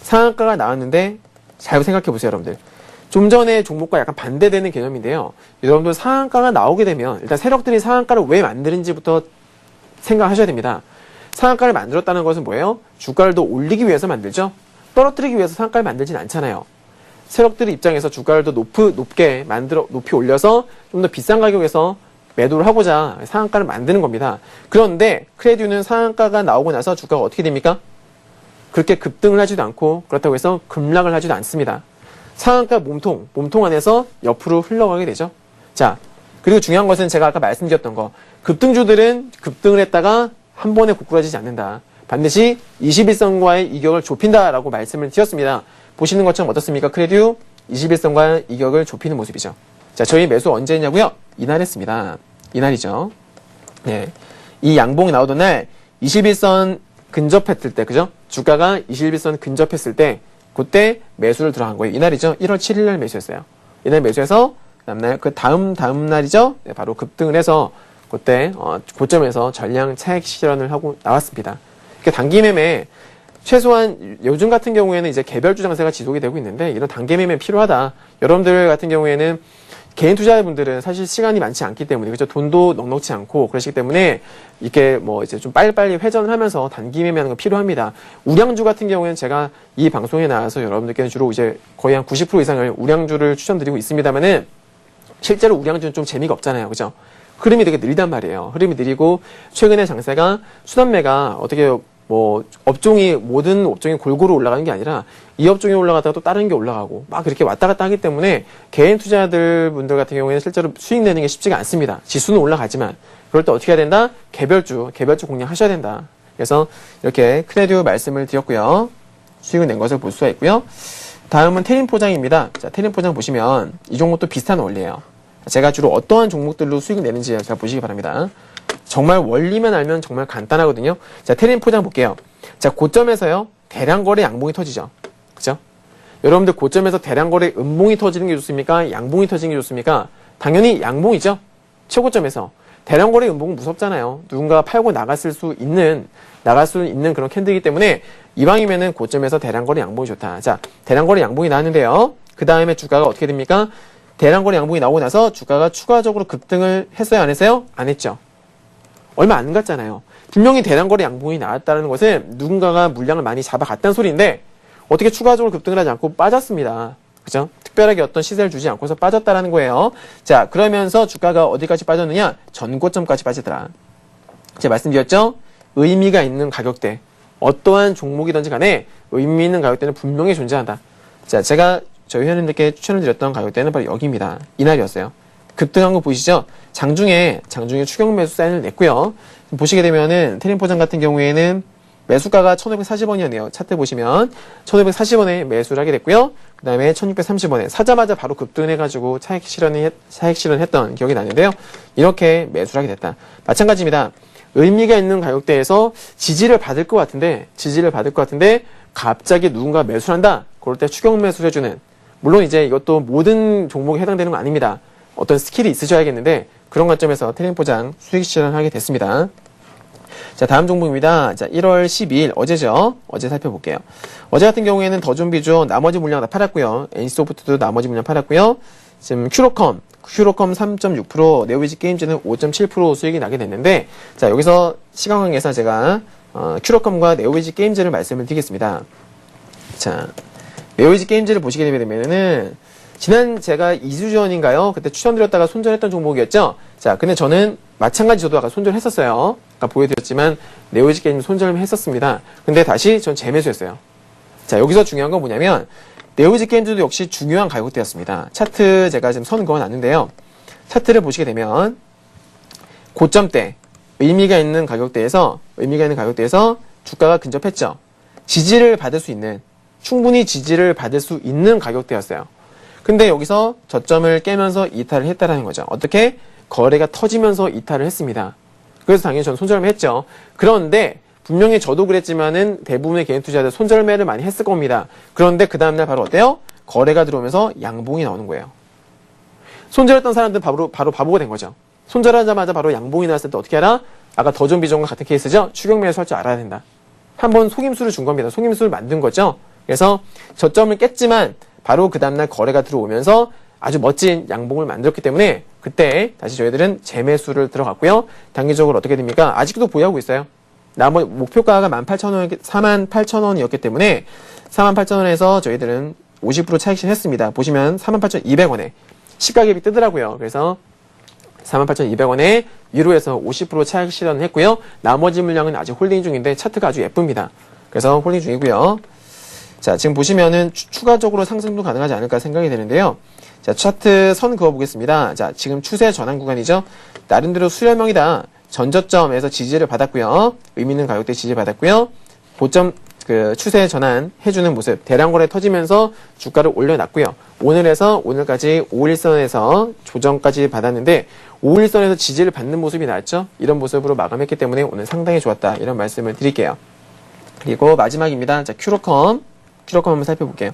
[SPEAKER 2] 상한가가 나왔는데 잘 생각해 보세요, 여러분들. 좀 전에 종목과 약간 반대되는 개념인데요. 여러분들 상한가가 나오게 되면 일단 세력들이 상한가를 왜 만드는지부터 생각하셔야 됩니다. 상한가를 만들었다는 것은 뭐예요? 주가를 더 올리기 위해서 만들죠? 떨어뜨리기 위해서 상한가를 만들진 않잖아요. 세력들의 입장에서 주가를 더 높이 올려서 좀 더 비싼 가격에서 매도를 하고자 상한가를 만드는 겁니다. 그런데 크레듀는 상한가가 나오고 나서 주가가 어떻게 됩니까? 그렇게 급등을 하지도 않고 그렇다고 해서 급락을 하지도 않습니다. 상한가 몸통 안에서 옆으로 흘러가게 되죠. 자, 그리고 중요한 것은 제가 아까 말씀드렸던 거. 급등주들은 급등을 했다가 한 번에 고꾸라지지 않는다. 반드시 21선과의 이격을 좁힌다라고 말씀을 드렸습니다. 보시는 것처럼 어떻습니까? 크레듀 21선과의 이격을 좁히는 모습이죠. 자, 저희 매수 언제 했냐고요? 이날 했습니다. 이날이죠. 네. 이 양봉이 나오던 날 21선 근접했을 때, 그죠? 주가가 21선 근접했을 때, 그때 매수를 들어간 거예요. 이날이죠. 1월 7일 날 매수했어요. 이날 매수해서, 다음 날이죠. 네, 바로 급등을 해서, 그때, 고점에서 전량 차익 실현을 하고 나왔습니다. 그러니까 단기 매매, 최소한 요즘 같은 경우에는 이제 개별주 장세가 지속이 되고 있는데, 이런 단기 매매 필요하다. 여러분들 같은 경우에는 개인 투자자분들은 사실 시간이 많지 않기 때문에, 그죠? 돈도 넉넉치 않고, 그러시기 때문에, 이렇게 뭐 이제 좀 빨리빨리 회전을 하면서 단기 매매하는 거 필요합니다. 우량주 같은 경우에는 제가 이 방송에 나와서 여러분들께는 주로 이제 거의 한 90% 이상을 우량주를 추천드리고 있습니다만은, 실제로 우량주는 좀 재미가 없잖아요. 그죠? 흐름이 되게 느리단 말이에요. 흐름이 느리고, 최근에 장세가 수단매가 어떻게 모든 업종이 골고루 올라가는 게 아니라 이 업종이 올라가다가 또 다른 게 올라가고 막 그렇게 왔다 갔다 하기 때문에 개인 투자자들 분들 같은 경우에는 실제로 수익 내는 게 쉽지가 않습니다. 지수는 올라가지만 그럴 때 어떻게 해야 된다? 개별주 공략하셔야 된다. 그래서 이렇게 크레듀 말씀을 드렸고요. 수익을 낸 것을 볼 수가 있고요. 다음은 테린 포장입니다. 자, 테린 포장 보시면 이 종목도 비슷한 원리예요. 제가 주로 어떠한 종목들로 수익을 내는지 잘 보시기 바랍니다. 정말 원리만 알면 정말 간단하거든요. 자, 테린 포장 볼게요. 자, 고점에서요, 대량 거래 양봉이 터지죠. 그죠? 여러분들 고점에서 대량 거래 음봉이 터지는 게 좋습니까? 양봉이 터지는 게 좋습니까? 당연히 양봉이죠. 최고점에서. 대량 거래 음봉은 무섭잖아요. 누군가가 팔고 나갈 수 있는 그런 캔들이기 때문에 이왕이면은 고점에서 대량 거래 양봉이 좋다. 자, 대량 거래 양봉이 나왔는데요. 그 다음에 주가가 어떻게 됩니까? 대량 거래 양봉이 나오고 나서 주가가 추가적으로 급등을 했어요? 안 했어요? 안 했죠. 얼마 안 갔잖아요. 분명히 대량거래 양봉이 나왔다는 것은 누군가가 물량을 많이 잡아갔다는 소리인데 어떻게 추가적으로 급등을 하지 않고 빠졌습니다. 그죠? 특별하게 어떤 시세를 주지 않고서 빠졌다라는 거예요. 자, 그러면서 주가가 어디까지 빠졌느냐? 전고점까지 빠지더라. 제가 말씀드렸죠? 의미가 있는 가격대. 어떠한 종목이든지 간에 의미 있는 가격대는 분명히 존재한다. 자, 제가 저희 회원님들께 추천을 드렸던 가격대는 바로 여기입니다. 이날이었어요. 급등한 거 보이시죠? 장중에 추격 매수 사인을 냈고요. 보시게 되면은 테림포장 같은 경우에는 매수가가 1,540원이었네요. 차트 보시면 1,540원에 매수를 하게 됐고요. 그 다음에 1,630원에 사자마자 바로 급등해가지고 차익 실현했던 기억이 나는데요. 이렇게 매수를 하게 됐다. 마찬가지입니다. 의미가 있는 가격대에서 지지를 받을 것 같은데 갑자기 누군가 매수를 한다. 그럴 때 추격 매수를 해주는, 물론 이제 이것도 모든 종목에 해당되는 건 아닙니다. 어떤 스킬이 있으셔야겠는데 그런 관점에서 테림포장 수익 실현하게 됐습니다. 자, 다음 종목입니다. 자, 1월 12일 어제죠. 어제 살펴볼게요. 어제 같은 경우에는 더존비주 나머지 물량 다 팔았고요. NC소프트도 나머지 물량 팔았고요. 지금 큐로컴 3.6%, 네오비지 게임즈는 5.7% 수익이 나게 됐는데, 자, 여기서 시간 관계에서 제가 큐로컴과 네오비지 게임즈를 말씀을 드리겠습니다. 자, 네오비지 게임즈를 보시게 되면은 지난 제가 2주 전인가요? 그때 추천드렸다가 손절했던 종목이었죠? 자, 근데 저는 마찬가지 저도 아까 손절했었어요. 아까 보여드렸지만 네오비지 게임즈 손절을 했었습니다. 근데 다시 전 재매수했어요. 자, 여기서 중요한 건 뭐냐면 네오비지 게임즈도 역시 중요한 가격대였습니다. 차트 제가 지금 선 그어놨는데요. 차트를 보시게 되면 고점대, 의미가 있는 가격대에서 주가가 근접했죠. 지지를 받을 수 있는, 충분히 지지를 받을 수 있는 가격대였어요. 근데 여기서 저점을 깨면서 이탈을 했다라는 거죠. 어떻게? 거래가 터지면서 이탈을 했습니다. 그래서 당연히 저는 손절매 했죠. 그런데 분명히 저도 그랬지만은 대부분의 개인 투자자들 손절매를 많이 했을 겁니다. 그런데 그 다음날 바로 어때요? 거래가 들어오면서 양봉이 나오는 거예요. 손절했던 사람들은 바로 바보가 된 거죠. 손절하자마자 바로 양봉이 나왔을 때 어떻게 알아? 아까 더존비전과 같은 케이스죠. 추격 매수 할 줄 알아야 된다. 한번 속임수를 준 겁니다. 속임수를 만든 거죠. 그래서 저점을 깼지만 바로 그 다음날 거래가 들어오면서 아주 멋진 양봉을 만들었기 때문에 그때 다시 저희들은 재매수를 들어갔고요. 단기적으로 어떻게 됩니까? 아직도 보유하고 있어요. 나머지 목표가가 48,000원이었기 때문에 48,000원에서 저희들은 50% 차익 실현했습니다. 보시면 48,200원에 시가갭이 뜨더라고요. 그래서 48,200원에 위로해서 50% 차익 실현을 했고요. 나머지 물량은 아직 홀딩 중인데 차트가 아주 예쁩니다. 그래서 홀딩 중이고요. 자, 지금 보시면은 추가적으로 상승도 가능하지 않을까 생각이 되는데요. 자, 차트 선 그어보겠습니다. 자, 지금 추세 전환 구간이죠. 나름대로 수렴형이다. 전저점에서 지지를 받았고요. 의미 있는 가격대 지지 받았고요. 고점 추세 전환 해주는 모습, 대량 거래 터지면서 주가를 올려놨고요. 오늘까지 5일선에서 조정까지 받았는데 5일선에서 지지를 받는 모습이 나왔죠. 이런 모습으로 마감했기 때문에 오늘 상당히 좋았다. 이런 말씀을 드릴게요. 그리고 마지막입니다. 자, 큐로컴 한번 살펴볼게요.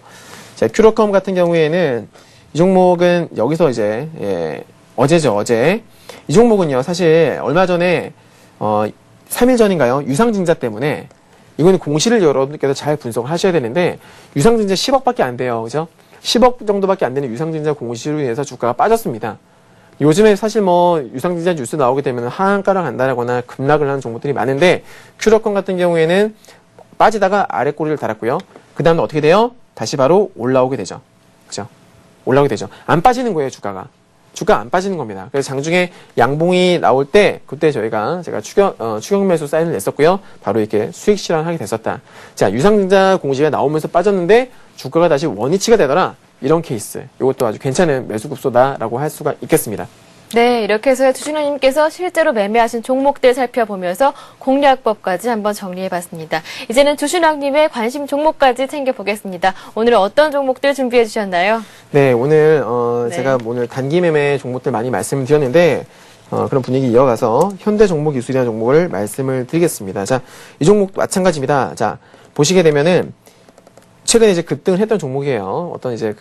[SPEAKER 2] 자, 큐로컴 같은 경우에는 이 종목은 여기서 이제 어제 이 종목은요 사실 얼마 전에 3일 전인가요? 유상증자 때문에 이거는 공시를 여러분께서 잘 분석을 하셔야 되는데 유상증자 10억밖에 안 돼요. 그죠? 10억 정도밖에 안 되는 유상증자 공시로 인해서 주가가 빠졌습니다. 요즘에 사실 유상증자 뉴스 나오게 되면 하한가를 간다거나 급락을 하는 종목들이 많은데 큐로컴 같은 경우에는 빠지다가 아래 꼬리를 달았고요. 그 다음에 어떻게 돼요? 다시 바로 올라오게 되죠. 그죠? 올라오게 되죠. 안 빠지는 거예요, 주가 안 빠지는 겁니다. 그래서 장중에 양봉이 나올 때 그때 제가 추격 매수 사인을 냈었고요. 바로 이렇게 수익 실현하게 됐었다. 자, 유상증자 공시가 나오면서 빠졌는데 주가가 다시 원위치가 되더라. 이런 케이스. 이것도 아주 괜찮은 매수 급소다라고 할 수가 있겠습니다.
[SPEAKER 1] 네, 이렇게 해서 주신호님께서 실제로 매매하신 종목들 살펴보면서 공략법까지 한번 정리해봤습니다. 이제는 주신호님의 관심 종목까지 챙겨보겠습니다. 오늘은 어떤 종목들 준비해 주셨나요?
[SPEAKER 2] 네, 오늘 제가 오늘 단기 매매 종목들 많이 말씀드렸는데 그런 분위기 이어가서 현대정보기술이라는 종목을 말씀을 드리겠습니다. 자, 이 종목 마찬가지입니다. 자, 보시게 되면은 최근에 이제 급등을 했던 종목이에요. 어떤 이제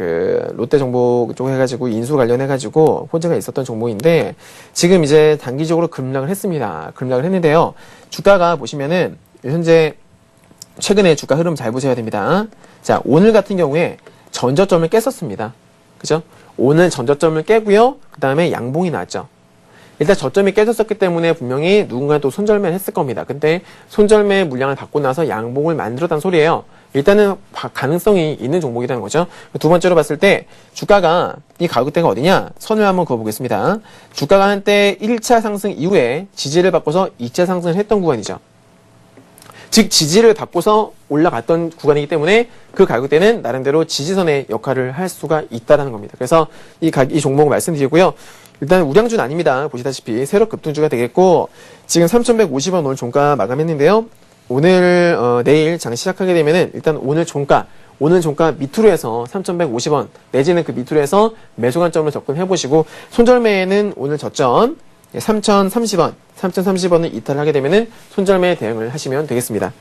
[SPEAKER 2] 롯데정보 쪽 해가지고 인수 관련해가지고 호재가 있었던 종목인데 지금 이제 단기적으로 급락을 했습니다. 급락을 했는데요. 주가가 보시면은 현재 최근에 주가 흐름 잘 보셔야 됩니다. 자, 오늘 같은 경우에 전저점을 깼었습니다. 그죠? 오늘 전저점을 깨고요. 그 다음에 양봉이 나왔죠. 일단 저점이 깨졌었기 때문에 분명히 누군가 또 손절매를 했을 겁니다. 근데 손절매 물량을 받고 나서 양봉을 만들었다는 소리예요. 일단은 가능성이 있는 종목이라는 거죠. 두 번째로 봤을 때 주가가 이 가격대가 어디냐? 선을 한번 그어보겠습니다. 주가가 한때 1차 상승 이후에 지지를 받고서 2차 상승을 했던 구간이죠. 즉 지지를 받고서 올라갔던 구간이기 때문에 그 가격대는 나름대로 지지선의 역할을 할 수가 있다는 겁니다. 그래서 이 종목을 말씀드리고요. 일단 우량주는 아닙니다. 보시다시피 세력 급등주가 되겠고 지금 3,150원 오늘 종가 마감했는데요. 오늘 내일 장 시작하게 되면은 일단 오늘 종가 밑으로 해서 3,150원 내지는 그 밑으로 해서 매수 관점을 접근해 보시고 손절매는 오늘 저점 3,030원을 이탈하게 되면은 손절매 대응을 하시면 되겠습니다.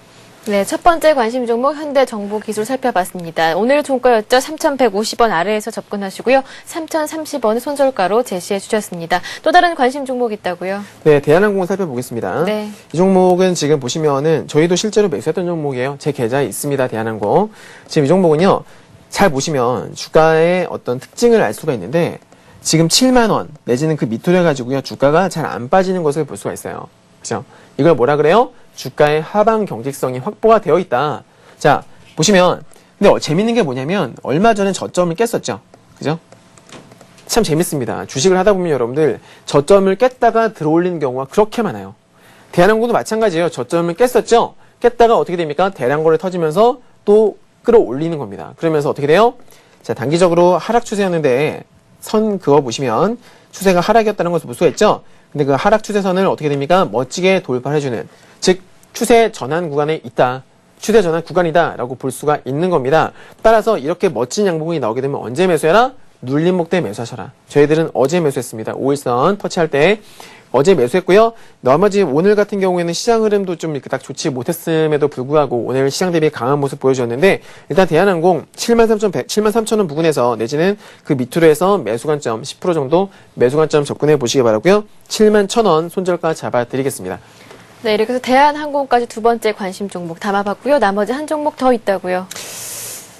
[SPEAKER 1] 네, 첫 번째 관심 종목 현대정보기술 살펴봤습니다. 오늘 종가였죠. 3,150원 아래에서 접근하시고요. 3,030원을 손절가로 제시해 주셨습니다. 또 다른 관심 종목 있다고요?
[SPEAKER 2] 네, 대한항공을 살펴보겠습니다.
[SPEAKER 1] 네.
[SPEAKER 2] 이 종목은 지금 보시면은 저희도 실제로 매수했던 종목이에요. 제 계좌에 있습니다. 대한항공. 지금 이 종목은요. 잘 보시면 주가의 어떤 특징을 알 수가 있는데 지금 7만 원 내지는 그 밑으로 해가지고요. 주가가 잘 안 빠지는 것을 볼 수가 있어요. 그죠? 이걸 뭐라 그래요? 주가의 하방 경직성이 확보가 되어 있다. 자, 보시면 근데 재밌는 게 뭐냐면 얼마 전에 저점을 깼었죠. 그죠? 참 재밌습니다. 주식을 하다 보면 여러분들 저점을 깼다가 들어올리는 경우가 그렇게 많아요. 대한항공도 마찬가지예요. 저점을 깼었죠. 깼다가 어떻게 됩니까? 대량거래 터지면서 또 끌어올리는 겁니다. 그러면서 어떻게 돼요? 자, 단기적으로 하락 추세였는데 선 그어 보시면 추세가 하락이었다는 것을 볼 수가 있죠. 근데 그 하락 추세선을 어떻게 됩니까? 멋지게 돌파해주는, 즉 추세 전환 구간에 있다. 추세 전환 구간이다라고 볼 수가 있는 겁니다. 따라서 이렇게 멋진 양봉이 나오게 되면 언제 매수해라? 눌림목 때 매수하셔라. 저희들은 어제 매수했습니다. 5일선 터치할 때 어제 매수했고요. 나머지 오늘 같은 경우에는 시장 흐름도 좀 이렇게 딱 좋지 못했음에도 불구하고 오늘 시장 대비 강한 모습 보여주었는데 일단 대한항공 73,000원 부근에서 내지는 그 밑으로 해서 매수 관점 10% 정도 매수 관점 접근해 보시기 바라고요. 71,000원 손절가 잡아드리겠습니다.
[SPEAKER 1] 네, 이렇게 해서 대한항공까지 두 번째 관심 종목 담아봤고요. 나머지 한 종목 더 있다고요.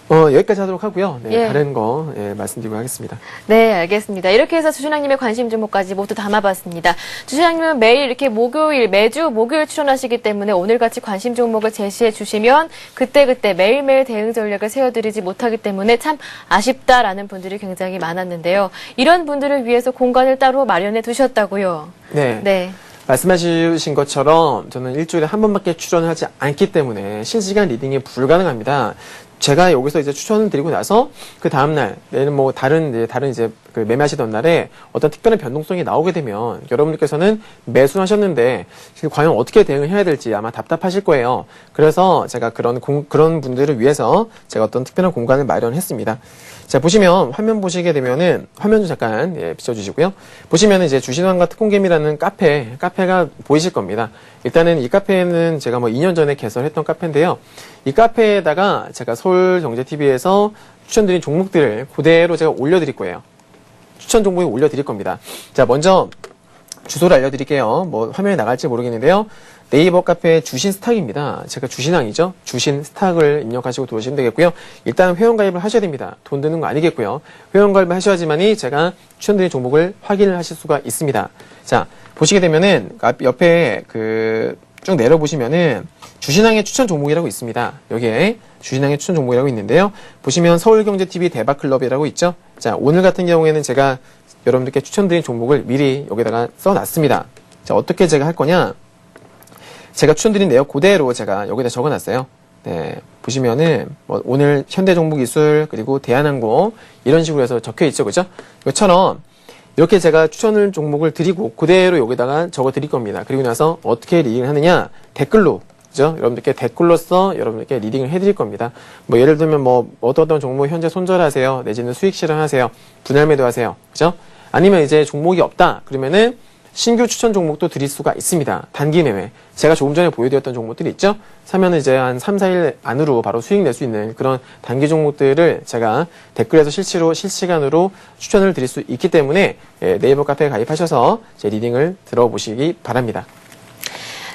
[SPEAKER 2] 여기까지 하도록 하고요. 네,
[SPEAKER 1] 예.
[SPEAKER 2] 다른 거 말씀드리고 하겠습니다.
[SPEAKER 1] 네, 알겠습니다. 이렇게 해서 주신양님의 관심 종목까지 모두 담아봤습니다. 주신양님은 매일 이렇게 매주 목요일 출연하시기 때문에 오늘같이 관심 종목을 제시해 주시면 그때그때 매일매일 대응 전략을 세워드리지 못하기 때문에 참 아쉽다라는 분들이 굉장히 많았는데요. 이런 분들을 위해서 공간을 따로 마련해 두셨다고요.
[SPEAKER 2] 네.
[SPEAKER 1] 네.
[SPEAKER 2] 말씀하신 것처럼 저는 일주일에 한 번밖에 출연을 하지 않기 때문에 실시간 리딩이 불가능합니다. 제가 여기서 이제 추천을 드리고 나서 그 다음날, 내는 뭐 다른 이제 그 매매하시던 날에 어떤 특별한 변동성이 나오게 되면 여러분들께서는 매수하셨는데 과연 어떻게 대응을 해야 될지 아마 답답하실 거예요. 그래서 제가 그런 분들을 위해서 제가 어떤 특별한 공간을 마련했습니다. 자, 보시면 화면 보시게 되면은 화면 좀 잠깐 비춰주시고요. 보시면은 이제 주신왕과 특공개미라는 카페가 보이실 겁니다. 일단은 이 카페는 제가 뭐 2년 전에 개설했던 카페인데요. 이 카페에다가 제가 서울경제TV에서 추천드린 종목들을 그대로 제가 올려드릴 거예요. 추천 종목에 올려드릴 겁니다. 자, 먼저 주소를 알려드릴게요. 뭐 화면에 나갈지 모르겠는데요. 네이버 카페 주신 스탁입니다. 제가 주신왕이죠. 주신 스탁을 입력하시고 들어오시면 되겠고요. 일단 회원가입을 하셔야 됩니다. 돈 드는 거 아니겠고요. 회원가입을 하셔야지만이 제가 추천드린 종목을 확인을 하실 수가 있습니다. 자, 보시게 되면은 옆에 쭉 내려보시면은 주신왕의 추천 종목이라고 있습니다. 여기에 주신왕의 추천 종목이라고 있는데요. 보시면 서울경제TV 대박클럽이라고 있죠. 자, 오늘 같은 경우에는 제가 여러분들께 추천드린 종목을 미리 여기다가 써놨습니다. 자, 어떻게 제가 할 거냐? 제가 추천드린 내용 그대로 제가 여기다 적어놨어요. 네, 보시면은 뭐 오늘 현대정보기술 그리고 대한항공 이런 식으로 해서 적혀있죠, 그죠? 이것처럼 이렇게 제가 추천을 종목을 드리고 그대로 여기다가 적어드릴 겁니다. 그리고 나서 어떻게 리딩을 하느냐? 댓글로, 그죠? 여러분들께 댓글로써 여러분들께 리딩을 해드릴 겁니다. 뭐 예를 들면 뭐 어떤 종목 현재 손절하세요, 내지는 수익 실현하세요, 분할 매도하세요, 그죠? 아니면 이제 종목이 없다 그러면은 신규 추천 종목도 드릴 수가 있습니다. 단기 매매. 제가 조금 전에 보여드렸던 종목들이 있죠? 사면은 이제 한 3, 4일 안으로 바로 수익 낼 수 있는 그런 단기 종목들을 제가 댓글에서 실시간으로 추천을 드릴 수 있기 때문에 네이버 카페에 가입하셔서 제 리딩을 들어보시기 바랍니다.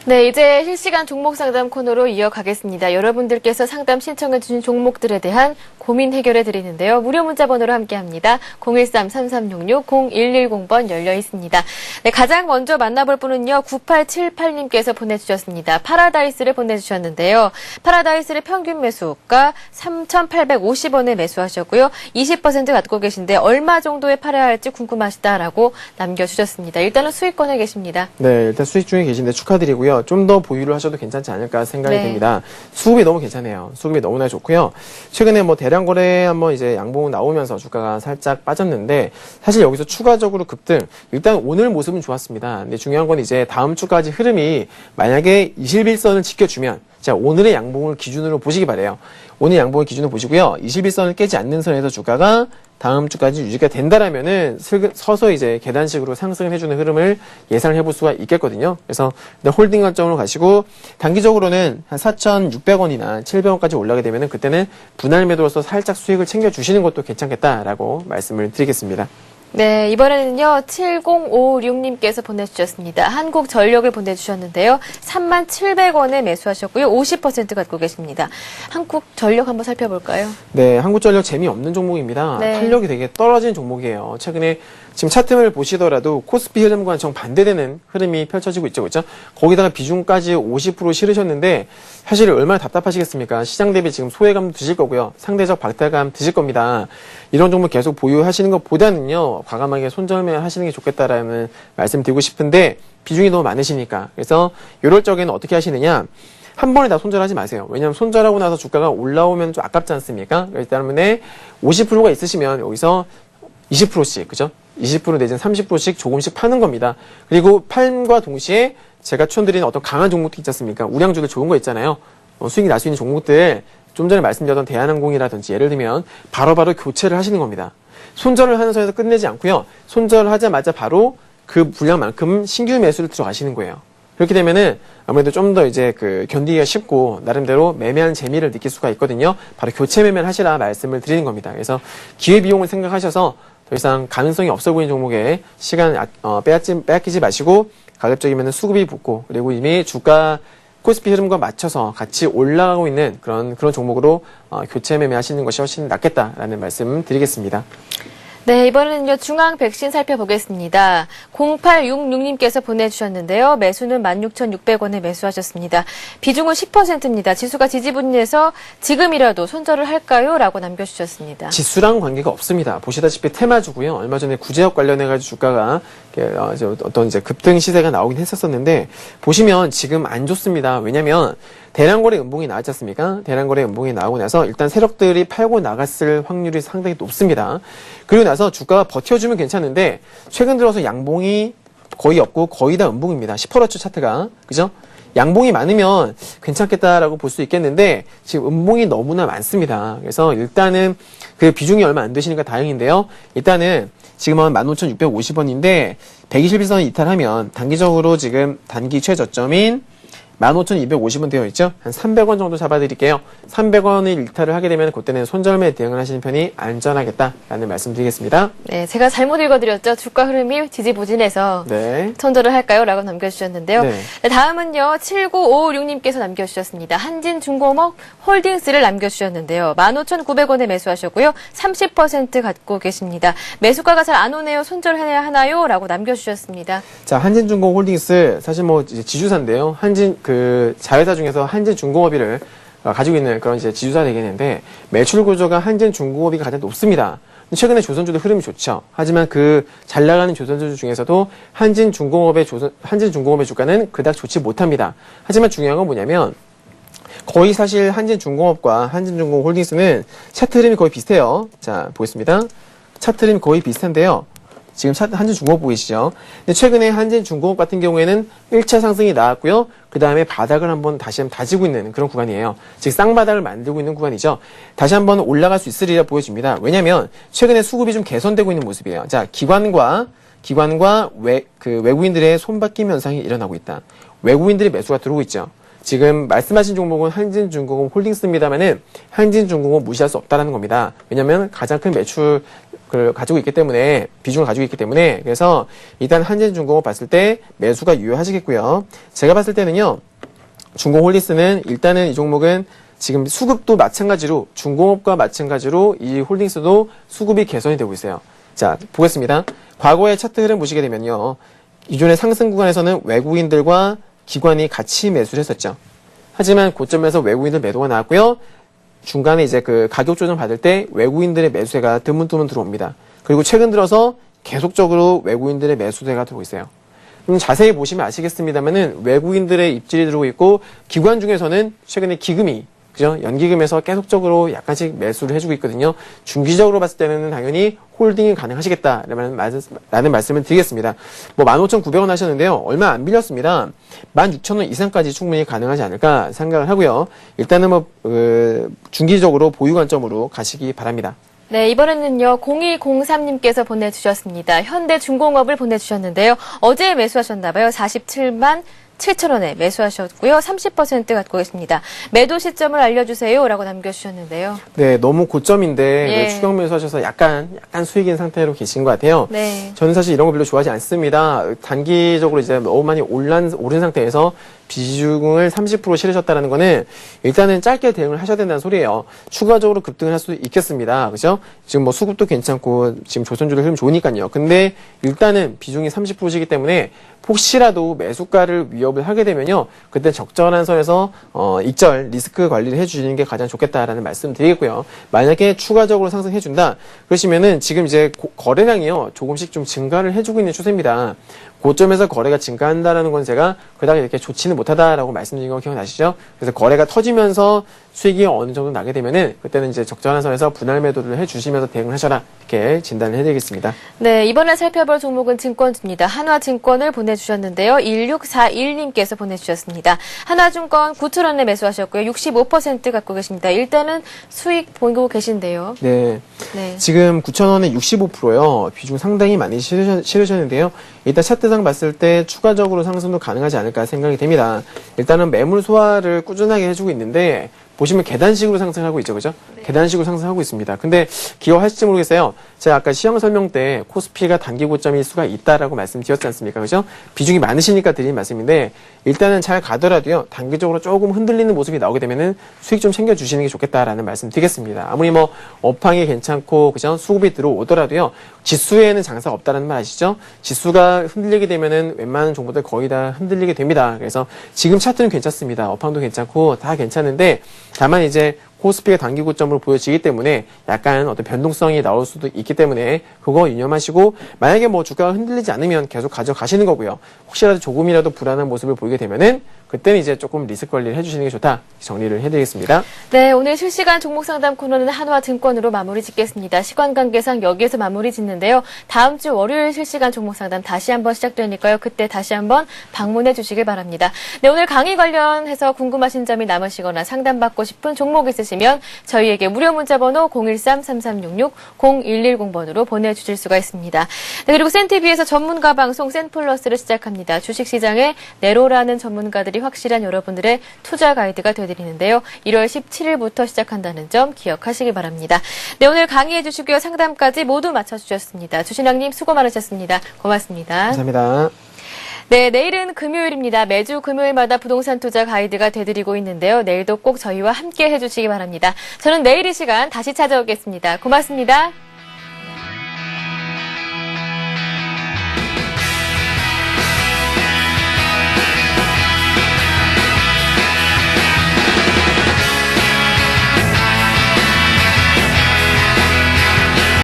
[SPEAKER 1] 네, 이제 실시간 종목 상담 코너로 이어가겠습니다. 여러분들께서 상담 신청해 주신 종목들에 대한 고민 해결해 드리는데요. 무료 문자 번호로 함께합니다. 013-3366-0110번 열려 있습니다. 네, 가장 먼저 만나볼 분은요. 9878님께서 보내주셨습니다. 파라다이스를 보내주셨는데요. 파라다이스를 평균 매수가 3,850원에 매수하셨고요. 20% 갖고 계신데 얼마 정도에 팔아야 할지 궁금하시다라고 남겨주셨습니다. 일단은 수익권에 계십니다.
[SPEAKER 2] 네, 일단 수익 중에 계신데 축하드리고요. 되고요. 좀 더 보유를 하셔도 괜찮지 않을까 생각이
[SPEAKER 1] 네.
[SPEAKER 2] 듭니다. 수급이 너무 괜찮아요. 수급이 너무나 좋고요. 최근에 뭐 대량 거래 한번 이제 양봉 나오면서 주가가 살짝 빠졌는데 사실 여기서 추가적으로 급등, 일단 오늘 모습은 좋았습니다. 근데 중요한 건 이제 다음 주까지 흐름이 만약에 21선을 지켜주면, 자, 오늘의 양봉을 기준으로 보시기 바래요. 오늘 양봉을 기준으로 보시고요. 21선을 깨지 않는 선에서 주가가 다음 주까지 유지가 된다라면은 서서 이제 계단식으로 상승을 해주는 흐름을 예상을 해볼 수가 있겠거든요. 그래서 홀딩 관점으로 가시고, 단기적으로는 한 4,600원이나 700원까지 올라가게 되면은 그때는 분할 매도로서 살짝 수익을 챙겨주시는 것도 괜찮겠다라고 말씀을 드리겠습니다.
[SPEAKER 1] 네, 이번에는요, 7056님께서 보내주셨습니다. 한국전력을 보내주셨는데요. 37,700원에 매수하셨고요. 50% 갖고 계십니다. 한국전력 한번 살펴볼까요?
[SPEAKER 2] 네, 한국전력 재미없는 종목입니다.
[SPEAKER 1] 네.
[SPEAKER 2] 탄력이 되게 떨어진 종목이에요. 최근에 지금 차트를 보시더라도 코스피 흐름과 정반대되는 흐름이 펼쳐지고 있죠. 그렇죠? 거기다가 비중까지 50% 실으셨는데 사실 얼마나 답답하시겠습니까? 시장 대비 지금 소외감 드실 거고요. 상대적 박탈감 드실 겁니다. 이런 종목 계속 보유하시는 것보다는요, 과감하게 손절매 하시는 게 좋겠다라는 말씀 드리고 싶은데 비중이 너무 많으시니까. 그래서 이럴 적에는 어떻게 하시느냐? 한 번에 다 손절하지 마세요. 왜냐하면 손절하고 나서 주가가 올라오면 좀 아깝지 않습니까? 그렇기 때문에 50%가 있으시면 여기서 20%씩, 그죠? 20% 내지는 30%씩 조금씩 파는 겁니다. 그리고 팔과 동시에 제가 추천드리는 어떤 강한 종목도 있지 않습니까? 우량주들 좋은 거 있잖아요. 수익이 날 수 있는 종목들, 좀 전에 말씀드렸던 대한항공이라든지 예를 들면 바로바로 교체를 하시는 겁니다. 손절을 하는 선에서 끝내지 않고요. 손절을 하자마자 바로 그 분량만큼 신규 매수를 들어가시는 거예요. 그렇게 되면은 아무래도 좀 더 이제 견디기가 쉽고 나름대로 매매하는 재미를 느낄 수가 있거든요. 바로 교체 매매를 하시라 말씀을 드리는 겁니다. 그래서 기회비용을 생각하셔서 더 이상 가능성이 없어 보이는 종목에 시간 빼앗기지 마시고 가급적이면 수급이 붙고 그리고 이미 주가 코스피 흐름과 맞춰서 같이 올라가고 있는 그런 종목으로 교체 매매하시는 것이 훨씬 낫겠다라는 말씀 드리겠습니다.
[SPEAKER 1] 네, 이번에는요, 중앙 백신 살펴보겠습니다. 0866님께서 보내주셨는데요. 매수는 16,600원에 매수하셨습니다. 비중은 10%입니다. 지수가 지지분해서 지금이라도 손절을 할까요? 라고 남겨주셨습니다.
[SPEAKER 2] 지수랑 관계가 없습니다. 보시다시피 테마주고요. 얼마 전에 구제역 관련해가지고 주가가 어떤 이제 급등 시세가 나오긴 했었었는데 보시면 지금 안 좋습니다. 왜냐면 대량거래 음봉이 나왔지 않습니까? 대량거래 음봉이 나오고 나서 일단 세력들이 팔고 나갔을 확률이 상당히 높습니다. 그리고 나서 주가가 버텨주면 괜찮은데 최근 들어서 양봉이 거의 없고 거의 다 음봉입니다. 10%초 차트가. 그죠? 양봉이 많으면 괜찮겠다라고 볼 수 있겠는데 지금 음봉이 너무나 많습니다. 그래서 일단은 그 비중이 얼마 안 되시니까 다행인데요. 일단은 지금은 15,650원인데 121선 이탈하면 단기적으로 지금 단기 최저점인 15,250원 되어 있죠? 한 300원 정도 잡아드릴게요. 300원을 이탈을 하게 되면 그때는 손절매 대응을 하시는 편이 안전하겠다라는 말씀 드리겠습니다.
[SPEAKER 1] 네, 제가 잘못 읽어드렸죠. 주가 흐름이 지지부진해서
[SPEAKER 2] 네.
[SPEAKER 1] 손절을 할까요? 라고 남겨주셨는데요.
[SPEAKER 2] 네.
[SPEAKER 1] 네, 다음은요, 79556님께서 남겨주셨습니다. 한진중공업 홀딩스를 남겨주셨는데요. 15,900원에 매수하셨고요. 30% 갖고 계십니다. 매수가가 잘 안 오네요. 손절해야 하나요? 라고 남겨주셨습니다.
[SPEAKER 2] 자, 한진중공업 홀딩스, 사실 뭐 이제 지주사인데요. 자회사 중에서 한진중공업이를 가지고 있는 그런 이제 지주사 되겠는데 매출 구조가 한진중공업이 가장 높습니다. 최근에 조선주도 흐름이 좋죠. 하지만 그 잘 나가는 조선주 중에서도 한진중공업의 주가는 그닥 좋지 못합니다. 하지만 중요한 건 뭐냐면 거의 사실 한진중공업과 한진중공업 홀딩스는 차트 흐름이 거의 비슷해요. 자, 보겠습니다. 차트 흐름이 거의 비슷한데요. 지금 한진중공업 보이시죠? 근데 최근에 한진중공업 같은 경우에는 1차 상승이 나왔고요. 그 다음에 바닥을 다시 한번 다지고 있는 그런 구간이에요. 즉 쌍바닥을 만들고 있는 구간이죠. 다시 한번 올라갈 수 있으리라 보여집니다. 왜냐하면 최근에 수급이 좀 개선되고 있는 모습이에요. 자, 기관과 외국인들의 손바뀜 현상이 일어나고 있다. 외국인들의 매수가 들어오고 있죠. 지금 말씀하신 종목은 한진중공업 홀딩스입니다만은 한진중공업 무시할 수 없다는 겁니다. 왜냐하면 가장 큰 매출을 가지고 있기 때문에 비중을 가지고 있기 때문에 그래서 일단 한진중공업 봤을 때 매수가 유효하시겠고요. 제가 봤을 때는요. 중공홀딩스는 일단은 이 종목은 지금 수급도 마찬가지로 중공업과 마찬가지로 이 홀딩스도 수급이 개선이 되고 있어요. 자, 보겠습니다. 과거의 차트 흐름 보시게 되면요. 기존의 상승 구간에서는 외국인들과 기관이 같이 매수를 했었죠. 하지만 고점에서 외국인들 매도가 나왔고요. 중간에 이제 가격 조정 받을 때 외국인들의 매수세가 드문드문 들어옵니다. 그리고 최근 들어서 계속적으로 외국인들의 매수세가 들어오고 있어요. 좀 자세히 보시면 아시겠습니다만은 외국인들의 입질이 들어오고 있고 기관 중에서는 최근에 기금이 그죠? 연기금에서 계속적으로 약간씩 매수를 해주고 있거든요. 중기적으로 봤을 때는 당연히 홀딩이 가능하시겠다라는 말씀을 드리겠습니다. 뭐 15,900원 하셨는데요. 얼마 안 빌렸습니다. 16,000원 이상까지 충분히 가능하지 않을까 생각을 하고요. 일단은 뭐 중기적으로 보유 관점으로 가시기 바랍니다.
[SPEAKER 1] 네, 이번에는요, 0203님께서 보내주셨습니다. 현대중공업을 보내주셨는데요. 어제 매수하셨나봐요. 47만 7,000원에 매수하셨고요. 30% 갖고 계십니다. 매도 시점을 알려주세요. 라고 남겨주셨는데요.
[SPEAKER 2] 네, 너무 고점인데
[SPEAKER 1] 예.
[SPEAKER 2] 추격 매수하셔서 약간 수익인 상태로 계신 것 같아요.
[SPEAKER 1] 네.
[SPEAKER 2] 저는 사실 이런 거 별로 좋아하지 않습니다. 단기적으로 이제 너무 많이 오른 상태에서 비중을 30% 실으셨다는 거는 일단은 짧게 대응을 하셔야 된다는 소리예요. 추가적으로 급등을 할 수도 있겠습니다. 그죠? 지금 뭐 수급도 괜찮고 지금 조선주도 흐름 좋으니까요. 근데 일단은 비중이 30%시기 때문에 혹시라도 매수가를 위협을 하게 되면요. 그때 적절한 선에서 익절 리스크 관리를 해주시는 게 가장 좋겠다라는 말씀 드리겠고요. 만약에 추가적으로 상승해준다 그러시면은 지금 이제 거래량이요. 조금씩 좀 증가를 해주고 있는 추세입니다. 고점에서 거래가 증가한다라는 건 제가 그닥 이렇게 좋지는 못하다라고 말씀드린 거 기억나시죠? 그래서 거래가 터지면서 수익이 어느 정도 나게 되면은 그때는 이제 적절한 선에서 분할 매도를 해주시면서 대응을 하셔라 이렇게 진단을 해드리겠습니다.
[SPEAKER 1] 네, 이번에 살펴볼 종목은 증권주입니다. 한화증권을 보내주셨는데요. 1641님께서 보내주셨습니다. 한화증권 9,000원에 매수하셨고요. 65% 갖고 계십니다. 일단은 수익 보고 계신데요.
[SPEAKER 2] 네.
[SPEAKER 1] 네.
[SPEAKER 2] 지금 9,000원에 65%요. 비중 상당히 많이 실으셨는데요. 일단 차트상 봤을 때 추가적으로 상승도 가능하지 않을까 생각이 됩니다. 일단은 매물 소화를 꾸준하게 해주고 있는데 보시면 계단식으로 상승하고 있죠, 그죠? 네. 계단식으로 상승하고 있습니다. 근데 기억하실지 모르겠어요. 제가 아까 시황 설명 때 코스피가 단기 고점일 수가 있다라고 말씀드렸지 않습니까, 그죠? 비중이 많으시니까 드린 말씀인데 일단은 잘 가더라도요, 단기적으로 조금 흔들리는 모습이 나오게 되면은 수익 좀 챙겨주시는 게 좋겠다라는 말씀 드리겠습니다. 아무리 뭐 업황이 괜찮고, 그죠? 수급이 들어오더라도요, 지수에는 장사가 없다라는 말 아시죠? 지수가 흔들리게 되면은 웬만한 종목들 거의 다 흔들리게 됩니다. 그래서 지금 차트는 괜찮습니다. 업황도 괜찮고 다 괜찮은데 다만 이제 코스피가 단기 고점으로 보여지기 때문에 약간 어떤 변동성이 나올 수도 있기 때문에 그거 유념하시고 만약에 뭐 주가가 흔들리지 않으면 계속 가져가시는 거고요. 혹시라도 조금이라도 불안한 모습을 보이게 되면은 그때는 이제 조금 리스크 관리를 해주시는 게 좋다. 정리를 해드리겠습니다.
[SPEAKER 1] 네, 오늘 실시간 종목 상담 코너는 한화증권으로 마무리 짓겠습니다. 시간 관계상 여기에서 마무리 짓는데요. 다음 주 월요일 실시간 종목 상담 다시 한번 시작되니까요. 그때 다시 한번 방문해 주시길 바랍니다. 네, 오늘 강의 관련해서 궁금하신 점이 남으시거나 상담받고 싶은 종목 있으시면 저희에게 무료 문자 번호 013-3366-0110번으로 보내주실 수가 있습니다. 네, 그리고 센TV에서 전문가 방송 센플러스를 시작합니다. 주식시장에 내로라는 전문가들이 확실한 여러분들의 투자 가이드가 되어드리는데요. 1월 17일부터 시작한다는 점 기억하시기 바랍니다. 네, 오늘 강의해 주시고요. 상담까지 모두 마쳐주셨습니다. 주신학님 수고 많으셨습니다. 고맙습니다.
[SPEAKER 2] 감사합니다.
[SPEAKER 1] 네, 내일은 금요일입니다. 매주 금요일마다 부동산 투자 가이드가 되드리고 있는데요. 내일도 꼭 저희와 함께 해주시기 바랍니다. 저는 내일 이 시간 다시 찾아오겠습니다. 고맙습니다.